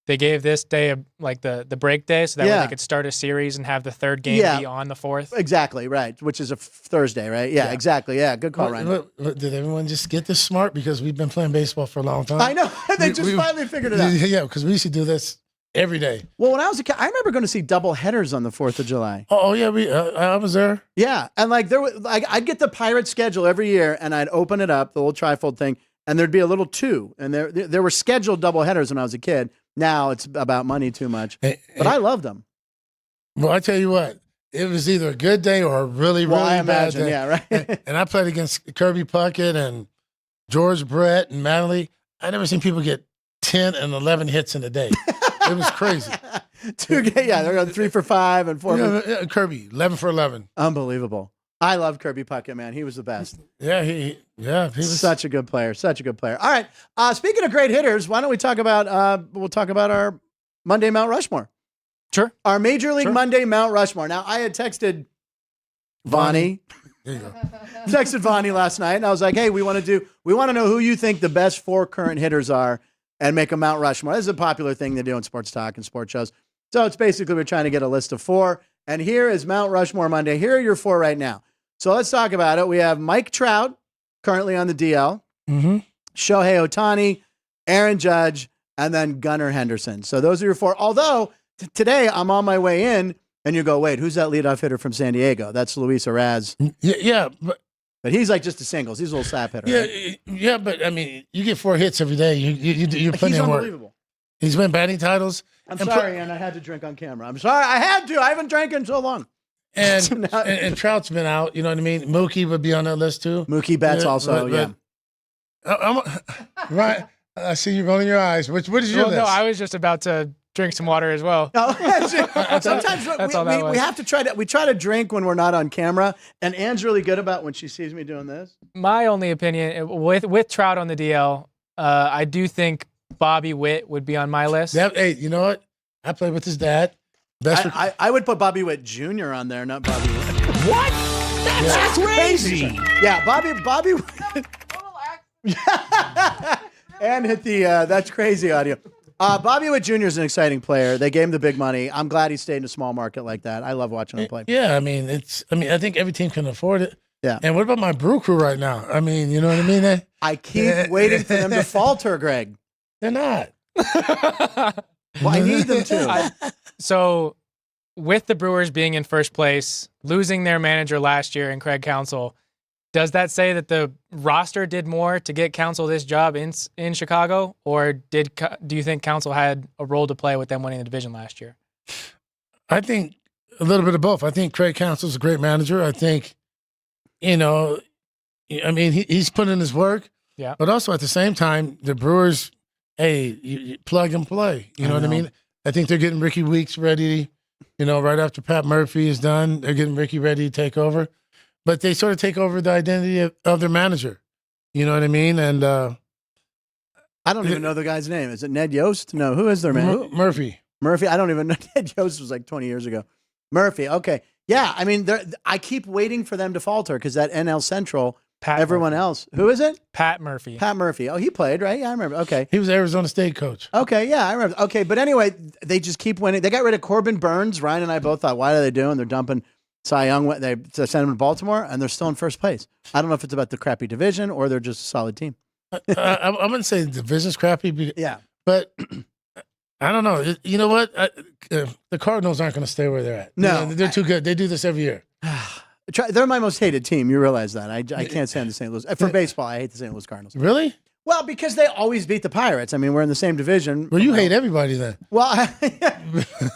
they gave this day the break day so that way they could start a series and have the 3rd game be on the 4th. Exactly, right, which is a Thursday, right? Yeah, exactly. Yeah, good call, Ryan. Did everyone just get this smart? Because we've been playing baseball for a long time. I know. They finally figured it out. Yeah, because we used to do this every day. Well, when I was a kid, I remember going to see double headers on the 4th of July. Oh yeah, I was there. Yeah, and I'd get the Pirates schedule every year, and I'd open it up, the little trifold thing, and there'd be a little 2, and there were scheduled double headers when I was a kid. Now it's about money too much, but I loved them. Well, I tell you what, it was either a good day or a really bad day. Yeah, right. And I played against Kirby Puckett and George Brett and Manley. I never seen people get 10 and 11 hits in a day. It was crazy. They're going 3 for 5 and 4 for... Kirby, 11 for 11. Unbelievable. I love Kirby Puckett, man. He was the best. Yeah, he was such a good player. Such a good player. All right. Speaking of great hitters, why don't we talk about we'll talk about our Monday Mount Rushmore. Sure. Our Major League Monday Mount Rushmore. Now, I had texted Vonnie. There you go. Texted Vonnie last night, and I was like, hey, we want to know who you think the best 4 current hitters are and make a Mount Rushmore. This is a popular thing they do in sports talk and sports shows. So it's basically we're trying to get a list of 4. And here is Mount Rushmore Monday. Here are your 4 right now. So let's talk about it. We have Mike Trout, currently on the DL, Shohei Ohtani, Aaron Judge, and then Gunnar Henderson. So those are your 4. Although today I'm on my way in, and you go, wait, who's that leadoff hitter from San Diego? That's Luis Arraez. Yeah, but he's like just a singles. He's a little sap hitter. Yeah, right? yeah, but I mean, you get 4 hits every day. You're putting in work. Unbelievable. He's won batting titles. I'm sorry, and I had to drink on camera. I'm sorry, I had to. I haven't drank in so long. And Trout's been out. You know what I mean? Mookie would be on that list too. Mookie Betts also, Right. I see you rolling your eyes. What is your list? No, I was just about to drink some water as well. Sometimes we have to try to drink when we're not on camera, and Anne's really good about when she sees me doing this. My only opinion with Trout on the DL, I do think Bobby Witt would be on my list. Hey, you know what? I played with his dad. I would put Bobby Witt Jr. on there, not Bobby Witt. What? That's crazy. Yeah, Bobby Witt. And hit the that's crazy audio. Bobby Witt Jr. is an exciting player. They gave him the big money. I'm glad he stayed in a small market like that. I love watching him play. Yeah, I mean, I think every team can afford it. Yeah. And what about my brew crew right now? I mean, you know what I mean? I keep waiting for them to falter, Greg. They're not. Well, I need them to. So, with the Brewers being in first place, losing their manager last year in Craig Counsell, does that say that the roster did more to get Counsell this job in Chicago, or do you think Counsell had a role to play with them winning the division last year? I think a little bit of both. I think Craig Counsell's a great manager. I think, I mean, he's put in his work. Yeah. But also at the same time, the Brewers, hey, you plug and play. You know what I mean? I think they're getting Ricky Weeks ready. Right after Pat McAfee is done, they're getting Ricky ready to take over. But they sort of take over the identity of their manager. You know what I mean? And I don't even know the guy's name. Is it Ned Yost? No, who is their man? Murphy. I don't even know. Ned Yost was like 20 years ago. Murphy, okay. Yeah, I mean, I keep waiting for them to falter because that NL Central, everyone else. Who is it? Pat McAfee. Pat McAfee. Oh, he played, right? Yeah, I remember. Okay. He was Arizona State coach. Okay, yeah, I remember. Okay, but anyway, they just keep winning. They got rid of Corbin Burns. Ryan and I both thought, what are they doing? They're dumping Cy Young. They sent him to Baltimore, and they're still in first place. I don't know if it's about the crappy division or they're just a solid team. I wouldn't say the division's crappy. Yeah. But I don't know. You know what? The Cardinals aren't going to stay where they're at. No. They're too good. They do this every year. They're my most hated team. You realize that. I can't stand the St. Louis. For baseball, I hate the St. Louis Cardinals. Really? Well, because they always beat the Pirates. I mean, we're in the same division. Well, you hate everybody then. Well,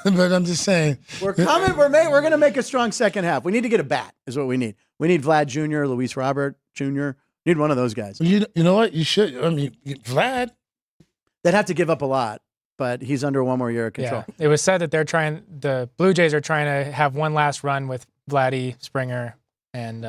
but I'm just saying. We're coming. We're going to make a strong second half. We need to get a bat is what we need. We need Vlad Jr., Luis Robert Jr. Need one of those guys. You know what? You should. I mean, Vlad. They'd have to give up a lot, but he's under one more year of control. Yeah. It was said that the Blue Jays are trying to have one last run with Vladdy, Springer, and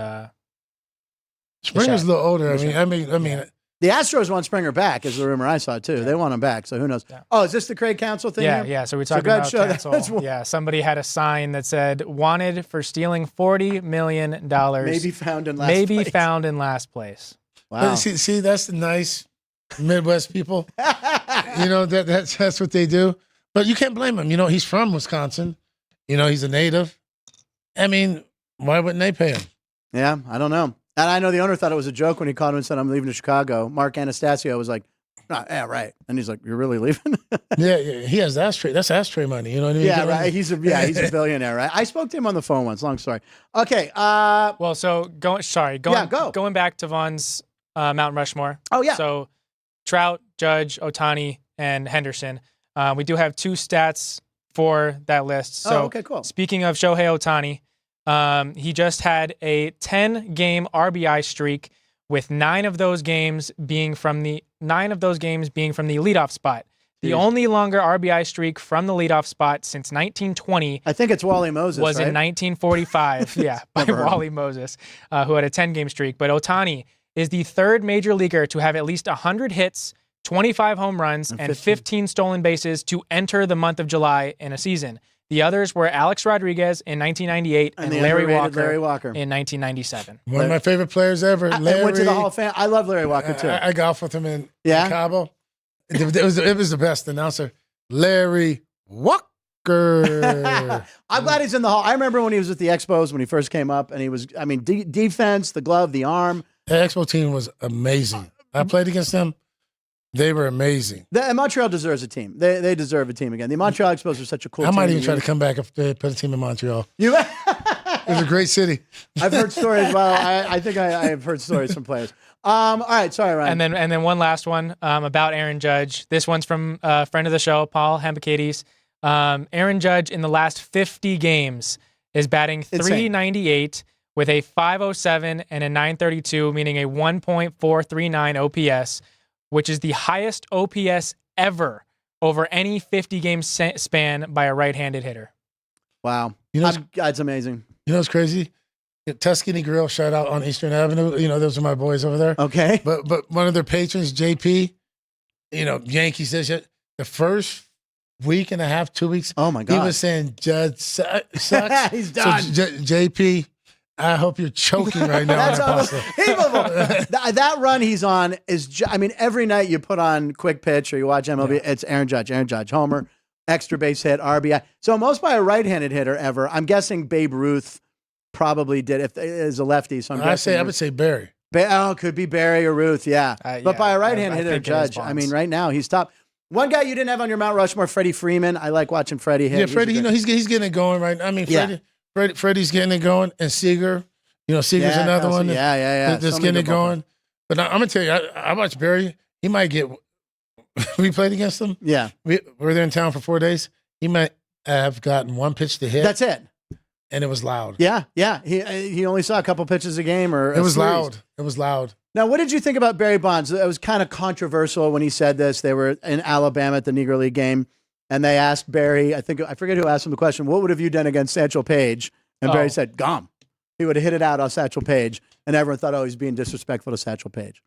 Springer's a little older. I mean. The Astros want Springer back, is the rumor I saw too. Yeah. They want him back, so who knows? Yeah. Oh, is this the Craig Counsell thing? Yeah, here? yeah. So we're talking about Counsell. Yeah, somebody had a sign that said "Wanted for stealing $40 million." Maybe found in last place. Wow. See, that's the nice Midwest people. That's what they do. But you can't blame him. He's from Wisconsin. He's a native. I mean, why wouldn't they pay him? Yeah, I don't know. And I know the owner thought it was a joke when he called him and said, I'm leaving to Chicago. Mark Anastasio was like, yeah, right. And he's like, you're really leaving? yeah, he has ashtray. That's ashtray money. You know what I mean? Yeah, right. He's a billionaire, right? I spoke to him on the phone once. Long story. Okay. Going back to Vaughn's Mount Rushmore. Oh, yeah. So Trout, Judge, Ohtani, and Henderson. We do have two stats for that list. So okay, cool. Speaking of Shohei Ohtani, he just had a 10-game RBI streak with 9 of those games being from the leadoff spot. The only longer RBI streak from the leadoff spot since 1920. I think it's Wally Moses, was right? in 1945. Yeah, by Wally Moses, who had a 10-game streak. But Ohtani is the third major leaguer to have at least 100 hits, 25 home runs, and 15 stolen bases to enter the month of July in a season. The others were Alex Rodriguez in 1998 and Larry Walker in 1997. One of my favorite players ever. Larry went to the Hall of Fame. I love Larry Walker too. I golfed with him in Cabo. It was the best announcer. Larry Walker. I'm glad he's in the Hall. I remember when he was with the Expos when he first came up, and he was, defense, the glove, the arm. The Expo team was amazing. I played against them. They were amazing. Montreal deserves a team. They deserve a team again. The Montreal Expos are such a cool team. I might even try to come back if they put a team in Montreal. It was a great city. I've heard stories. Well, I think I have heard stories from players. All right, sorry, Ryan. And then one last one about Aaron Judge. This one's from a friend of the show, Paul Hambakades. Aaron Judge in the last 50 games is batting .398 with a .507 and a .932, meaning a 1.439 OPS, which is the highest OPS ever over any 50-game span by a right-handed hitter. Wow. That's amazing. You know what's crazy? Tuscany Grill, shout out on Eastern Avenue. Those are my boys over there. Okay. But one of their patrons, JP, Yankees, the first week and a half, 2 weeks. Oh, my God. He was saying Judd sucks. He's done. So JP, I hope you're choking right now. That's on that unbelievable. That run he's on is, I mean, every night you put on Quick Pitch or you watch MLB, it's Aaron Judge, homer, extra base hit, RBI. So most by a right-handed hitter ever. I'm guessing Babe Ruth probably did if is a lefty. So I would say Barry. Could be Barry or Ruth, yeah. But by a right-handed hitter, Judge. I mean, right now he's top. One guy you didn't have on your Mount Rushmore, Freddie Freeman. I like watching Freddie hit. Yeah, Freddie, he's getting it going right now. I mean, Freddie's getting it going, and Seager, Seager's another one. That's getting it going. But I'm gonna tell you, I watched Barry. He might get. We played against him. Yeah, we were there in town for 4 days. He might have gotten one pitch to hit. That's it. And it was loud. Yeah. He only saw a couple pitches a game, or it was loud. It was loud. Now, what did you think about Barry Bonds? It was kind of controversial when he said this. They were in Alabama at the Negro League game, and they asked Barry, I forget who asked him the question, what would have you done against Satchel Paige? And Barry said, gone. He would have hit it out on Satchel Paige, and everyone thought, he's being disrespectful to Satchel Paige.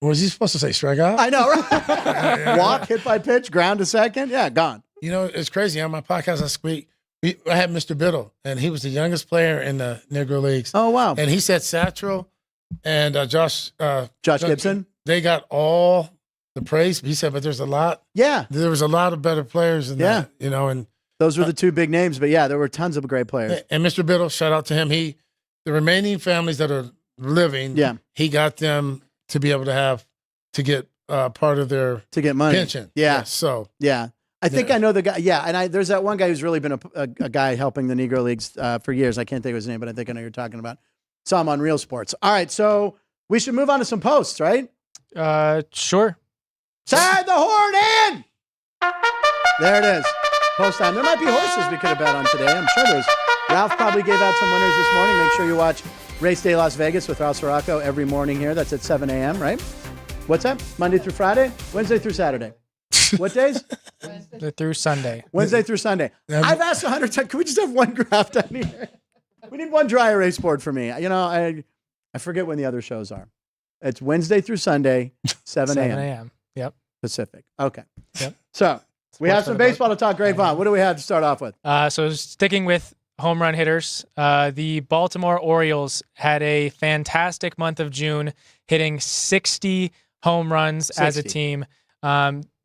Was he supposed to say strikeout? I know, right? Walk, hit by pitch, ground to second, gone. It's crazy. On my podcast last week, I had Mr. Biddle, and he was the youngest player in the Negro Leagues. Oh, wow. And he said Satchel and Josh Gibson. They got all the praise. He said, but there's a lot. Yeah. There was a lot of better players than that, and those were the two big names, but there were tons of great players. And Mr. Biddle, shout out to him. The remaining families that are living, he got them to be able to get part of their money. Pension. Yeah. Yeah. I think I know the guy. Yeah, and there's that one guy who's really been a guy helping the Negro Leagues for years. I can't think of his name, but I think I know who you're talking about. Saw him on Real Sports. All right, so we should move on to some posts, right? Sure. Side the horn in! There it is. Post time. There might be horses we could have bet on today. I'm sure there's. Ralph probably gave out some winners this morning. Make sure you watch Race Day Las Vegas with Ralph Sirocco every morning here. That's at 7 a.m., right? What's that? Monday through Friday? Wednesday through Saturday? What days? Wednesday through Sunday. Wednesday through Sunday. I've asked 100 times. Can we just have one graph down here? We need one dry erase board for me. I forget when the other shows are. It's Wednesday through Sunday, 7 a.m. 7 a.m. Yep. Pacific. Okay. Yep. So we have some baseball to talk. Greg Vaughn, what do we have to start off with? So sticking with home run hitters, the Baltimore Orioles had a fantastic month of June, hitting 60 home runs as a team,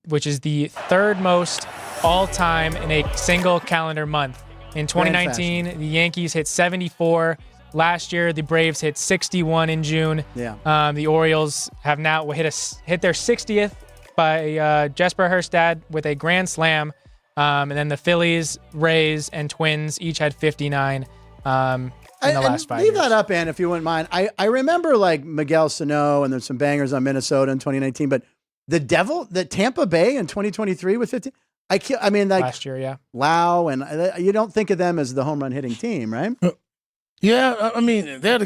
which is the third most all-time in a single calendar month. In 2019, the Yankees hit 74. Last year, the Braves hit 61 in June. Yeah. The Orioles have now hit their 60th by Jesper Hurstad with a grand slam. And then the Phillies, Rays, and Twins each had 59 in the last 5 years. Leave that up, Ann, if you wouldn't mind. I remember like Miguel Sano, and there's some bangers on Minnesota in 2019, but the Tampa Bay in 2023 with 50. I mean, like last year, yeah. Lau, and you don't think of them as the home run hitting team, right? Yeah, I mean, they had a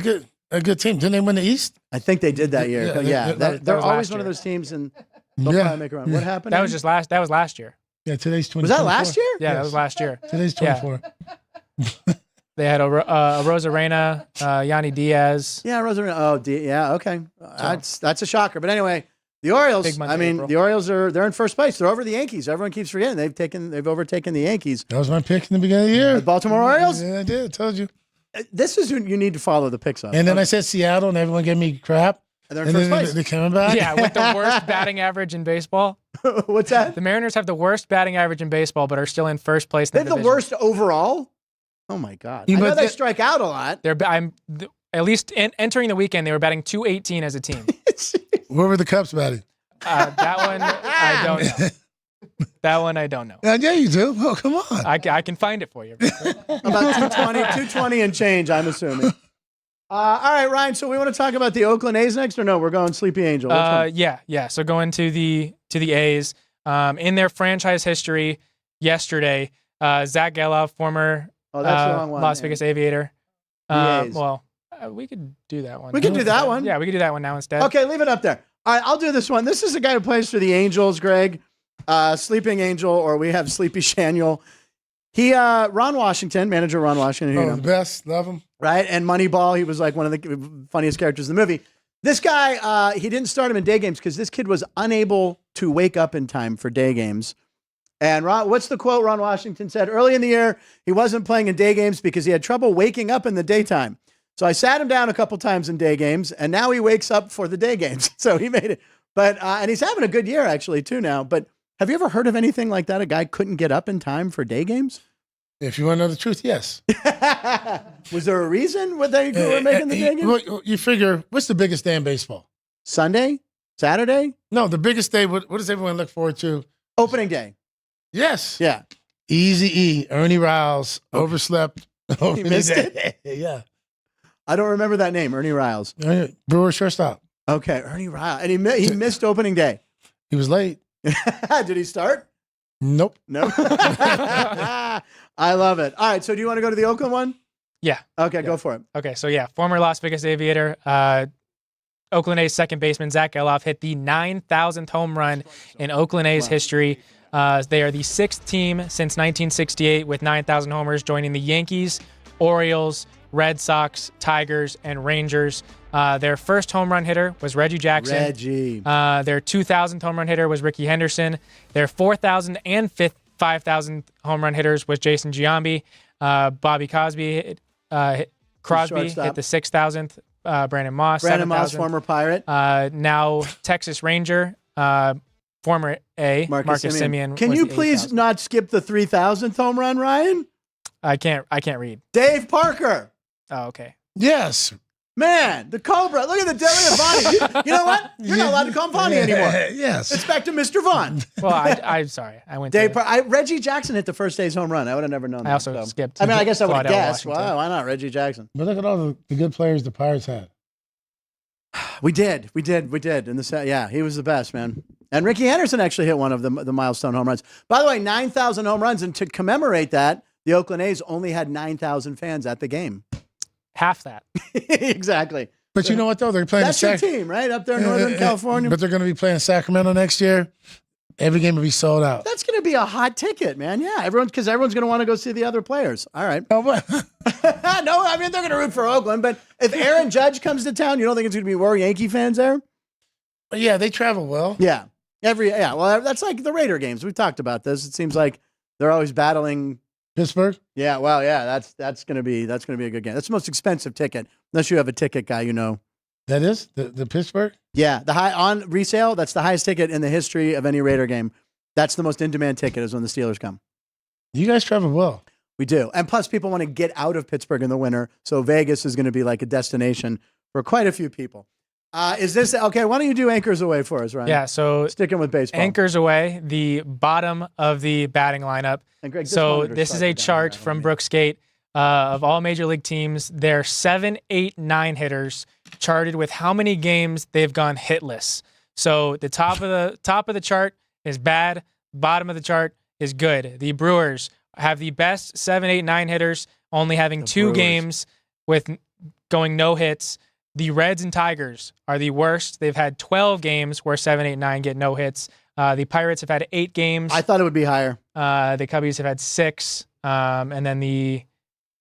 good team. Didn't they win the East? I think they did that year. They're always one of those teams, and they'll probably make a run. What happened? That was last year. Yeah, today's 24. Was that last year? Yeah, that was last year. Today's 24. Yeah. They had a Rosarena, Yanni Diaz. Yeah, Rosarena. Oh, yeah, okay. That's a shocker. But anyway, the Orioles. I mean, the Orioles they're in first place. They're over the Yankees. Everyone keeps forgetting they've overtaken the Yankees. That was my pick in the beginning of the year. The Baltimore Orioles. Yeah, I did. I told you. This is who you need to follow the picks on. And then I said Seattle, and everyone gave me crap. And they're in first place. They're coming back. Yeah, with the worst batting average in baseball. What's that? The Mariners have the worst batting average in baseball, but are still in first place. They have the worst overall. Oh my God! I know they strike out a lot. At least entering the weekend, they were batting .218 as a team. Where were the Cubs batting? That one I don't know. That one I don't know. Yeah, you do. Oh, come on. I can find it for you. About 220 and change, I'm assuming. All right, Ryan. So we want to talk about the Oakland A's next, or no? We're going Sleepy Angel. Yeah. So going to the A's. In their franchise history, yesterday, Zach Geloff, former Las Vegas Aviator. We could do that one. We could do that one. Yeah, we could do that one now instead. Okay, leave it up there. All right, I'll do this one. This is a guy who plays for the Angels, Greg. Sleeping Angel, or we have Sleepy Shaniel. Ron Washington, manager Ron Washington. The best. Love him. Right? And Moneyball, he was like one of the funniest characters in the movie. This guy, he didn't start him in day games because this kid was unable to wake up in time for day games. And what's the quote Ron Washington said? Early in the year, he wasn't playing in day games because he had trouble waking up in the daytime. So I sat him down a couple times in day games, and now he wakes up for the day games. So he made it. But and he's having a good year actually too now. But have you ever heard of anything like that? A guy couldn't get up in time for day games? If you want to know the truth, yes. Was there a reason what they were making the day games? Well, you figure, what's the biggest day in baseball? Sunday? Saturday? No, the biggest day. What does everyone look forward to? Opening day. Yes. Yeah. Easy E, Ernie Riles, overslept. He missed it? Yeah. I don't remember that name, Ernie Riles. Brewer shortstop. Okay, Ernie Riles. And he missed opening day. He was late. Did he start? Nope. No. I love it. All right, so do you want to go to the Oakland one? Yeah. Okay, go for it. Okay, so yeah, former Las Vegas Aviator, Oakland A's second baseman Zach Geloff hit the 9,000th home run in Oakland A's history. They are the sixth team since 1968 with 9,000 homers, joining the Yankees, Orioles, Red Sox, Tigers, and Rangers. Their first home run hitter was Reggie Jackson. Their 2,000th home run hitter was Rickey Henderson. Their 4,000th and 5,000th home run hitters was Jason Giambi. Bobby Crosby hit the 6,000th. Brandon Moss. Brandon Moss, former Pirate. Now Texas Ranger. Former A. Marcus Semien. Can you please not skip the 3,000th home run, Ryan? I can't read. Dave Parker. Oh, okay. Yes. Man, the Cobra. Look at the Look at Vonnie. You know what? You're not allowed to call him Vonnie anymore. Yes. It's back to Mr. Vaughn. Well, I'm sorry. I went Dave Reggie Jackson hit the first day's home run. I would have never known that. I also skipped. I mean, I guess I would have Claudell guessed. Washington. Wow, why not Reggie Jackson? But look at all the good players the Pirates had. We did. Yeah, he was the best, man. And Rickey Henderson actually hit one of the milestone home runs. By the way, 9,000 home runs. And to commemorate that, the Oakland A's only had 9,000 fans at the game. Half that. Exactly. But you know what, though? They're playing That's your team, right? Up there in Northern California. But they're going to be playing Sacramento next year. Every game will be sold out. That's going to be a hot ticket, man. Yeah, because everyone's going to want to go see the other players. All right. Oh, what? No, I mean, they're going to root for Oakland. But if Aaron Judge comes to town, you don't think it's going to be more Yankee fans there? Yeah, they travel well. Yeah. Well, that's like the Raider games. We've talked about this. It seems like they're always battling Pittsburgh. Yeah, well, yeah, that's gonna be a good game. That's the most expensive ticket, unless you have a ticket guy, you know. That is the Pittsburgh. Yeah, the high on resale. That's the highest ticket in the history of any Raider game. That's the most in-demand ticket is when the Steelers come. You guys travel well. We do, and plus people want to get out of Pittsburgh in the winter, so Vegas is going to be like a destination for quite a few people. Is this okay? Why don't you do Anchors Away for us, Ryan? Yeah, so sticking with baseball. Anchors Away, the bottom of the batting lineup. And Greg, this is a chart from Brooksgate of all major league teams. Their 7, 8, 9 hitters charted with how many games they've gone hitless. So the top of the chart is bad. Bottom of the chart is good. The Brewers have the best 7, 8, 9 hitters, only having 2 games with going no hits. The Reds and Tigers are the worst. They've had 12 games where 7, 8, 9 get no hits. The Pirates have had 8 games. I thought it would be higher. The Cubbies have had 6. And then the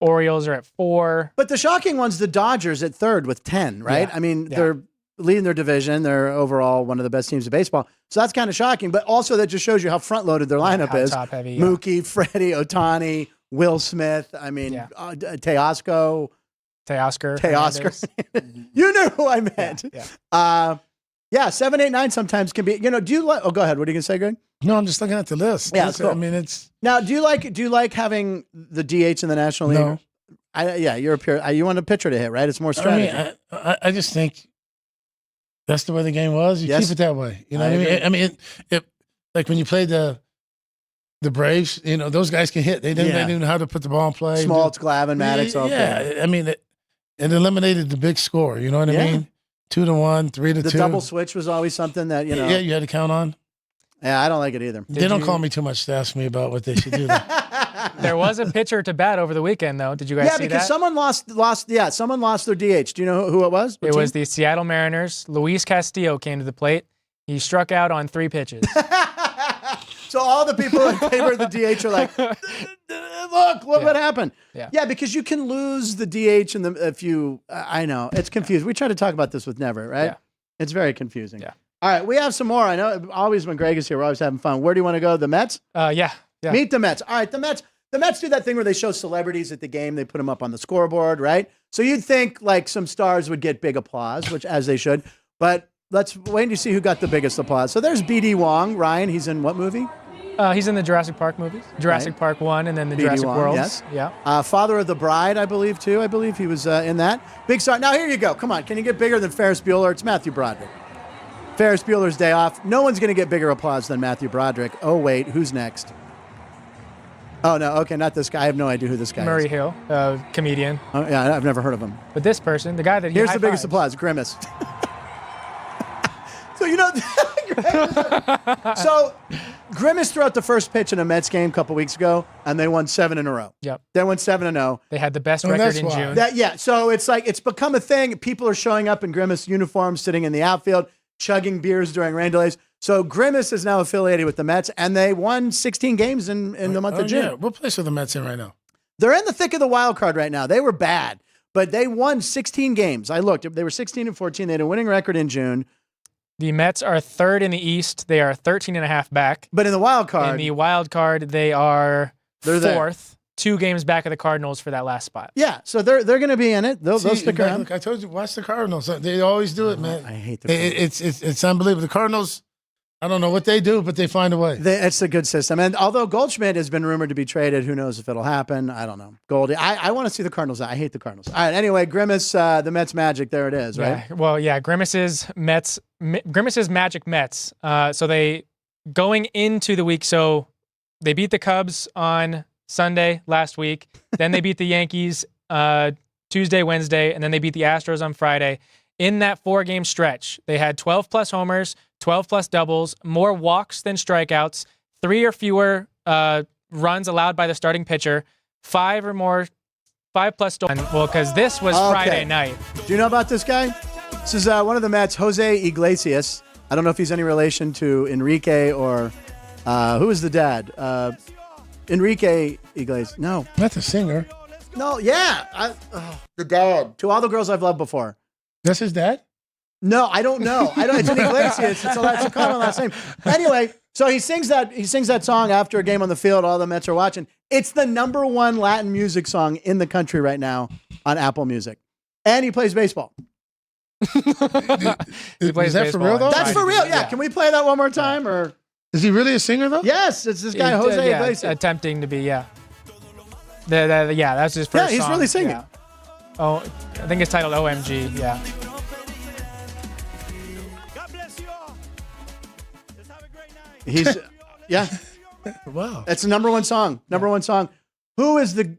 Orioles are at 4. But the shocking one's the Dodgers at 3rd with 10, right? Yeah. I mean, they're leading their division. They're overall one of the best teams in baseball. So that's kind of shocking. But also that just shows you how front-loaded their lineup is. Top heavy. Mookie, Freddie, Ohtani, Will Smith. I mean, Teoscar. You knew who I meant. Yeah, 7, 8, 9 sometimes can be. You know, do you like? Oh, go ahead. What are you gonna say, Greg? No, I'm just looking at the list. Yeah, cool. I mean, it's now. Do you like having the DH in the National League? No. You're a pure. You want a pitcher to hit, right? It's more strategy. I just think that's the way the game was. You keep it that way. You know what I mean? I mean, it like when you played the Braves. You know, those guys can hit. They didn't know how to put the ball in play. Smoltz, Glavine, Maddox. I mean, it eliminated the big score. You know what I mean? 2-1, 3-2. The double switch was always something that, you know. Yeah, you had to count on. Yeah, I don't like it either. They don't call me too much to ask me about what they should do. There was a pitcher to bat over the weekend, though. Did you guys see that? Yeah, because someone lost their DH. Do you know who it was? It was the Seattle Mariners. Luis Castillo came to the plate. He struck out on 3 pitches. So all the people in favor of the DH are like, look what happened. Yeah, because you can lose the DH if you, I know, it's confusing. We try to talk about this with Never, right? Yeah. It's very confusing. Yeah. All right, we have some more. I know always when Greg is here, we're always having fun. Where do you want to go? The Mets? Yeah. Meet the Mets. All right, the Mets. the Mets do that thing where they show celebrities at the game. They put them up on the scoreboard, right? So you'd think like some stars would get big applause, which as they should. But let's wait to see who got the biggest applause. So there's B.D. Wong. Ryan, he's in what movie? He's in the Jurassic Park movies. Jurassic Park 1 and then the B.D. Jurassic Wong, Worlds. yes. Yeah. Father of the Bride, I believe, too. I believe he was in that. Big star. Now, here you go. Come on. Can you get bigger than Ferris Bueller? It's Matthew Broderick. Ferris Bueller's Day Off. No one's going to get bigger applause than Matthew Broderick. Oh, wait. Who's next? Oh, no. Okay, not this guy. I have no idea who this guy Murray is. Hill, comedian. Oh, yeah, I've never heard of him. But this person, the guy that he Here's the biggest high-fives. applause. Grimace. So, you know, so Grimace threw out the first pitch in a Mets game a couple weeks ago, and they won 7 in a row. Yep. They won 7-0. They had the best Oh, record that's in why. June. So it's like it's become a thing. People are showing up in Grimace uniforms, sitting in the outfield, chugging beers during rain delays. So Grimace is now affiliated with the Mets, and they won 16 games in the month of June. Yeah. What place are the Mets in right now? They're in the thick of the wild card right now. They were bad, but they won 16 games. I looked. They were 16-14. They had a winning record in June. The Mets are third in the East. They are 13.5 back. But in the wild card, In the wild card, they are They're there. fourth, 2 games back of the Cardinals for that last spot. yeah, so they're going to be in it. They'll See, stick look, around. I told you, watch the Cardinals. They always do it, man. I hate the Cardinals. It's unbelievable. The Cardinals, I don't know what they do, but they find a way. It's a good system. And although Goldschmidt has been rumored to be traded, who knows if it'll happen? I don't know. Goldie, I want to see the Cardinals. I hate the Cardinals. All right, anyway, Grimace, the Mets magic, there it is, right? Yeah. Well, yeah, Grimace's Magic Mets. So they, going into the week, so they beat the Cubs on Sunday last week. Then they beat the Yankees Tuesday, Wednesday, and then they beat the Astros on Friday. In that 4-game stretch, they had 12-plus homers, 12-plus doubles, more walks than strikeouts, 3 or fewer runs allowed by the starting pitcher, 5-plus stolen. Well, because this was Friday night. Do you know about this guy? This is one of the Mets, Jose Iglesias. I don't know if he's any relation to Enrique or who is the dad? Enrique Iglesias. No. That's a singer. No, yeah. The dad. To all the girls I've loved before. That's his dad? No, I don't know. It's an Iglesias. It's a common last name. Anyway, so he sings that song after a game on the field. All the Mets are watching. It's the #1 Latin music song in the country right now on Apple Music, and he plays baseball. He plays Is that for baseball real, on though? That's for real. Yeah. Can we play that one more time? Or Is he really a singer, though? yes, it's this guy Jose Iglesias. Attempting to be, yeah. Yeah, that's his first Yeah, he's song. really singing. Yeah. Oh, I think it's titled OMG, yeah. He's yeah. Wow. That's the #1 song. #1 song. Who is the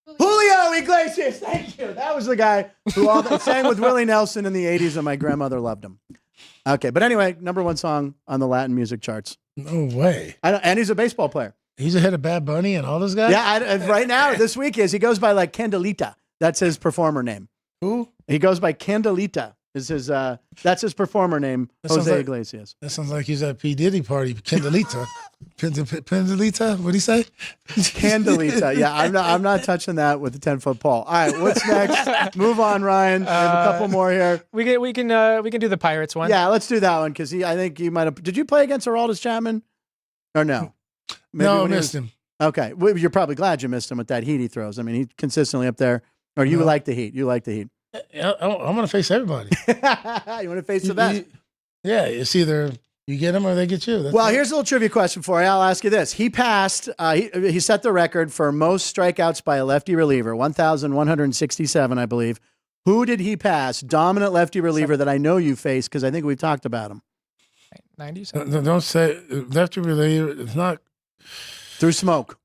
Julio Iglesias? Thank you. That was the guy who sang with Willie Nelson in the '80s, and my grandmother loved him. Okay, but anyway, #1 song on the Latin music charts. No way. And he's a baseball player. He's ahead of Bad Bunny and all those guys? Yeah, right now, this week he goes by like Candelita. That's his performer name. Who? He goes by Candelita. That's his performer name, Jose Iglesias. That sounds like he's at P. Diddy party. Candelita. Candelita? What'd he say? Candelita. Yeah, I'm not touching that with a 10-foot pole. All right, what's next? Move on, Ryan. We have a couple more here. We can do the Pirates one. Yeah, let's do that one because I think you might have. Did you play against Aroldis Chapman? Or no? Maybe No, I when he missed him. Okay, well, you're probably glad you missed him with that heat he throws. I mean, he's consistently up there. Or you like the heat? You like the heat? I want to face everybody. You want to face the best? Yeah, it's either you get them or they get you. That's Well, it. here's a little trivia question for you. I'll ask you this. He passed, he set the record for most strikeouts by a lefty reliever, 1,167, I believe. Who did he pass? Dominant lefty reliever that I know you faced because I think we've talked about him. 90s? Don't say lefty reliever. It's not Through smoke.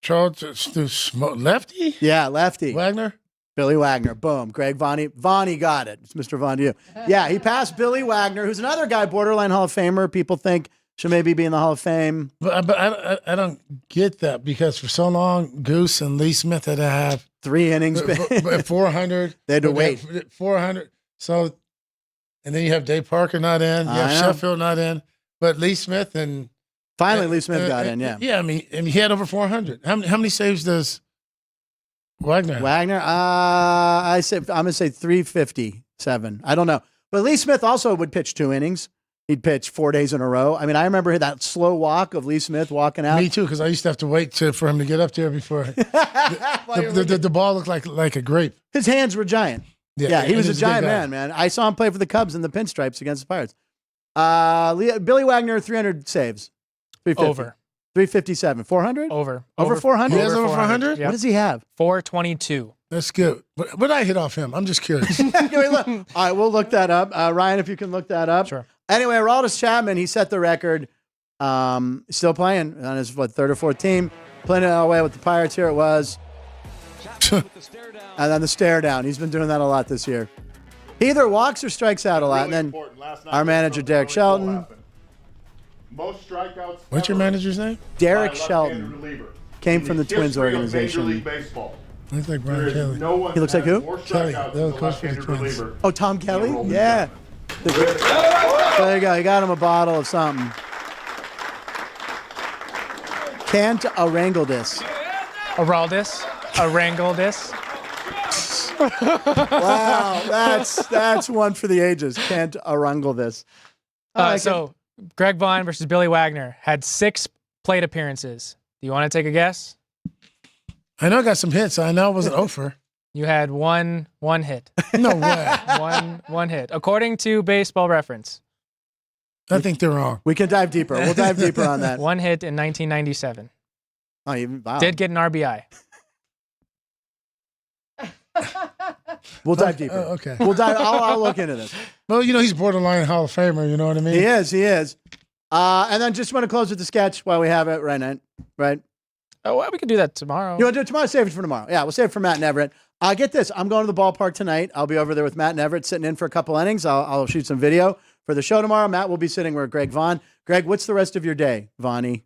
Charles through smoke. Lefty? Yeah, lefty. Wagner? Billy Wagner. Boom. Greg Vaughn. Vaughn, got it. It's Mr. Vaughn to you. Yeah, he passed Billy Wagner, who's another guy, borderline Hall of Famer. People think should maybe be in the Hall of Fame. But I don't get that because for so long, Goose and Lee Smith had to have 3 innings. 400. They had to wait. 400. So, and then you have Dave Parker not in. You have Sheffield not in. But Lee Smith and Finally, Lee Smith got in, yeah. Yeah, I mean, he had over 400. How many saves does Wagner have? Wagner, I'm going to say 357. I don't know. But Lee Smith also would pitch 2 innings. he'd pitch 4 days in a row. I mean, I remember that slow walk of Lee Smith walking out. Me too, because I used to have to wait for him to get up there before the ball looked like a grape. His hands were giant. Yeah, he was a giant big guy. man. I saw him play for the Cubs in the pinstripes against the Pirates. Billy Wagner, 300 saves. 350. Over. 357. 400? Over. Over 400? He has over 400? Yep. What does he have? 422. That's good. What did I hit off him? I'm just curious. All right, we'll look that up. Ryan, if you can look that up. Sure. Anyway, Aroldis Chapman, he set the record. Still playing on his, third or fourth team. Playing it away with the Pirates. Here it was. And then the stare down. He's been doing that a lot this year. He either walks or strikes out a lot. And then our manager, Derek Shelton. Most strikeouts. What's your manager's name? Derek Shelton. Came from the Twins organization. Looks like Brian Kelly. He looks like who? Kelly. That was coach for the Twins. Oh, Tom Kelly? Yeah. There you go. You got him a bottle of something. Can't Arangledis. Arangledis. Wow, that's one for the ages. Can't Arangledis. So Greg Vaughn versus Billy Wagner had 6 plate appearances. Do you want to take a guess? I know I got some hits. I know it wasn't over. You had one hit. No way. one hit. According to Baseball Reference. I think they're wrong. We can dive deeper. We'll dive deeper on that. One hit in 1997. Oh, wow. Did get an RBI. We'll dive deeper. Okay. We'll dive. I'll look into this. Well, he's borderline Hall of Famer. You know what I mean? He is. And then just want to close with the sketch while we have it right? Oh, well, we can do that tomorrow. You want to do it tomorrow? Save it for tomorrow. Yeah, we'll save it for Matt and Everett. Get this. I'm going to the ballpark tonight. I'll be over there with Matt and Everett sitting in for a couple innings. I'll shoot some video for the show tomorrow. Matt will be sitting with Greg Vaughn. Greg, what's the rest of your day, Vaughnie?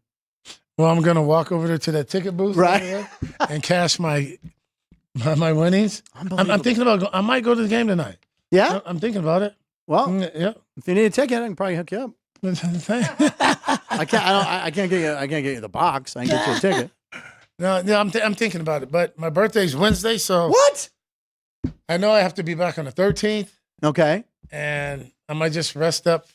Well, I'm going to walk over there to that ticket booth right, and cash my winnings. I'm thinking about. I might go to the game tonight. Yeah, I'm thinking about it. Well, yeah. If you need a ticket, I can probably hook you up. I can't get you the box. I can get you a ticket. No, I'm thinking about it. But my birthday's Wednesday, so what? I know I have to be back on the 13th. Okay. And I might just rest up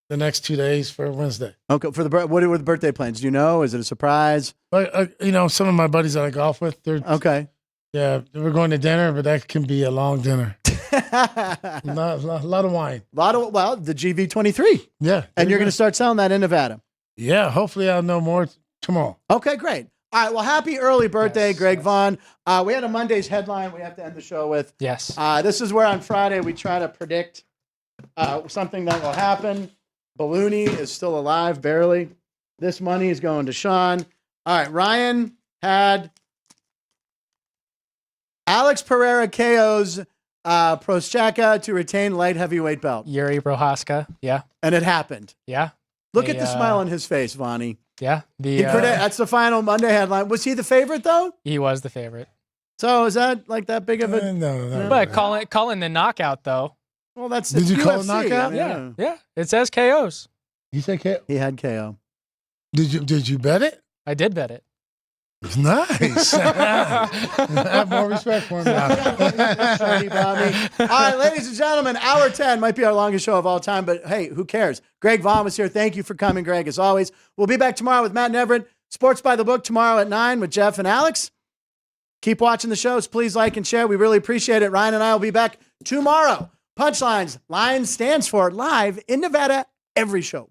the next 2 days for Wednesday. Okay. What are the birthday plans? Do you know? Is it a surprise? But some of my buddies that I golf with, they're okay. Yeah, we're going to dinner, but that can be a long dinner. a lot of wine. The GV23. Yeah. And you're going to start selling that in Nevada. Yeah, hopefully I'll know more tomorrow. Okay, great. All right, well, happy early birthday, Greg Vaughn. We had a Monday's headline we have to end the show with. Yes. This is where on Friday we try to predict something that will happen. Ballooney is still alive, barely. This money is going to Sean. All right, Ryan had Alex Pereira KOs Prochazka to retain light heavyweight belt. Jiri Prochazka, yeah. And it happened. Yeah. Look at the smile on his face, Vaughnie. Yeah. That's the final Monday headline. Was he the favorite, though? He was the favorite. So is that like that big of a... No. But calling the knockout, though. Well, that's Did you UFC. call it knockout? Yeah. It says KOs. You said KO? He had KO. Did you bet it? I did bet it. Nice. I have more respect for him now. All right, ladies and gentlemen, hour 10 might be our longest show of all time, but hey, who cares? Greg Vaughn was here. Thank you for coming, Greg, as always. We'll be back tomorrow with Matt and Everett. Sports by the Book tomorrow at 9 with Jeff and Alex. Keep watching the shows. Please like and share. We really appreciate it. Ryan and I will be back tomorrow. Punchlines. Lions stands for live in Nevada every show.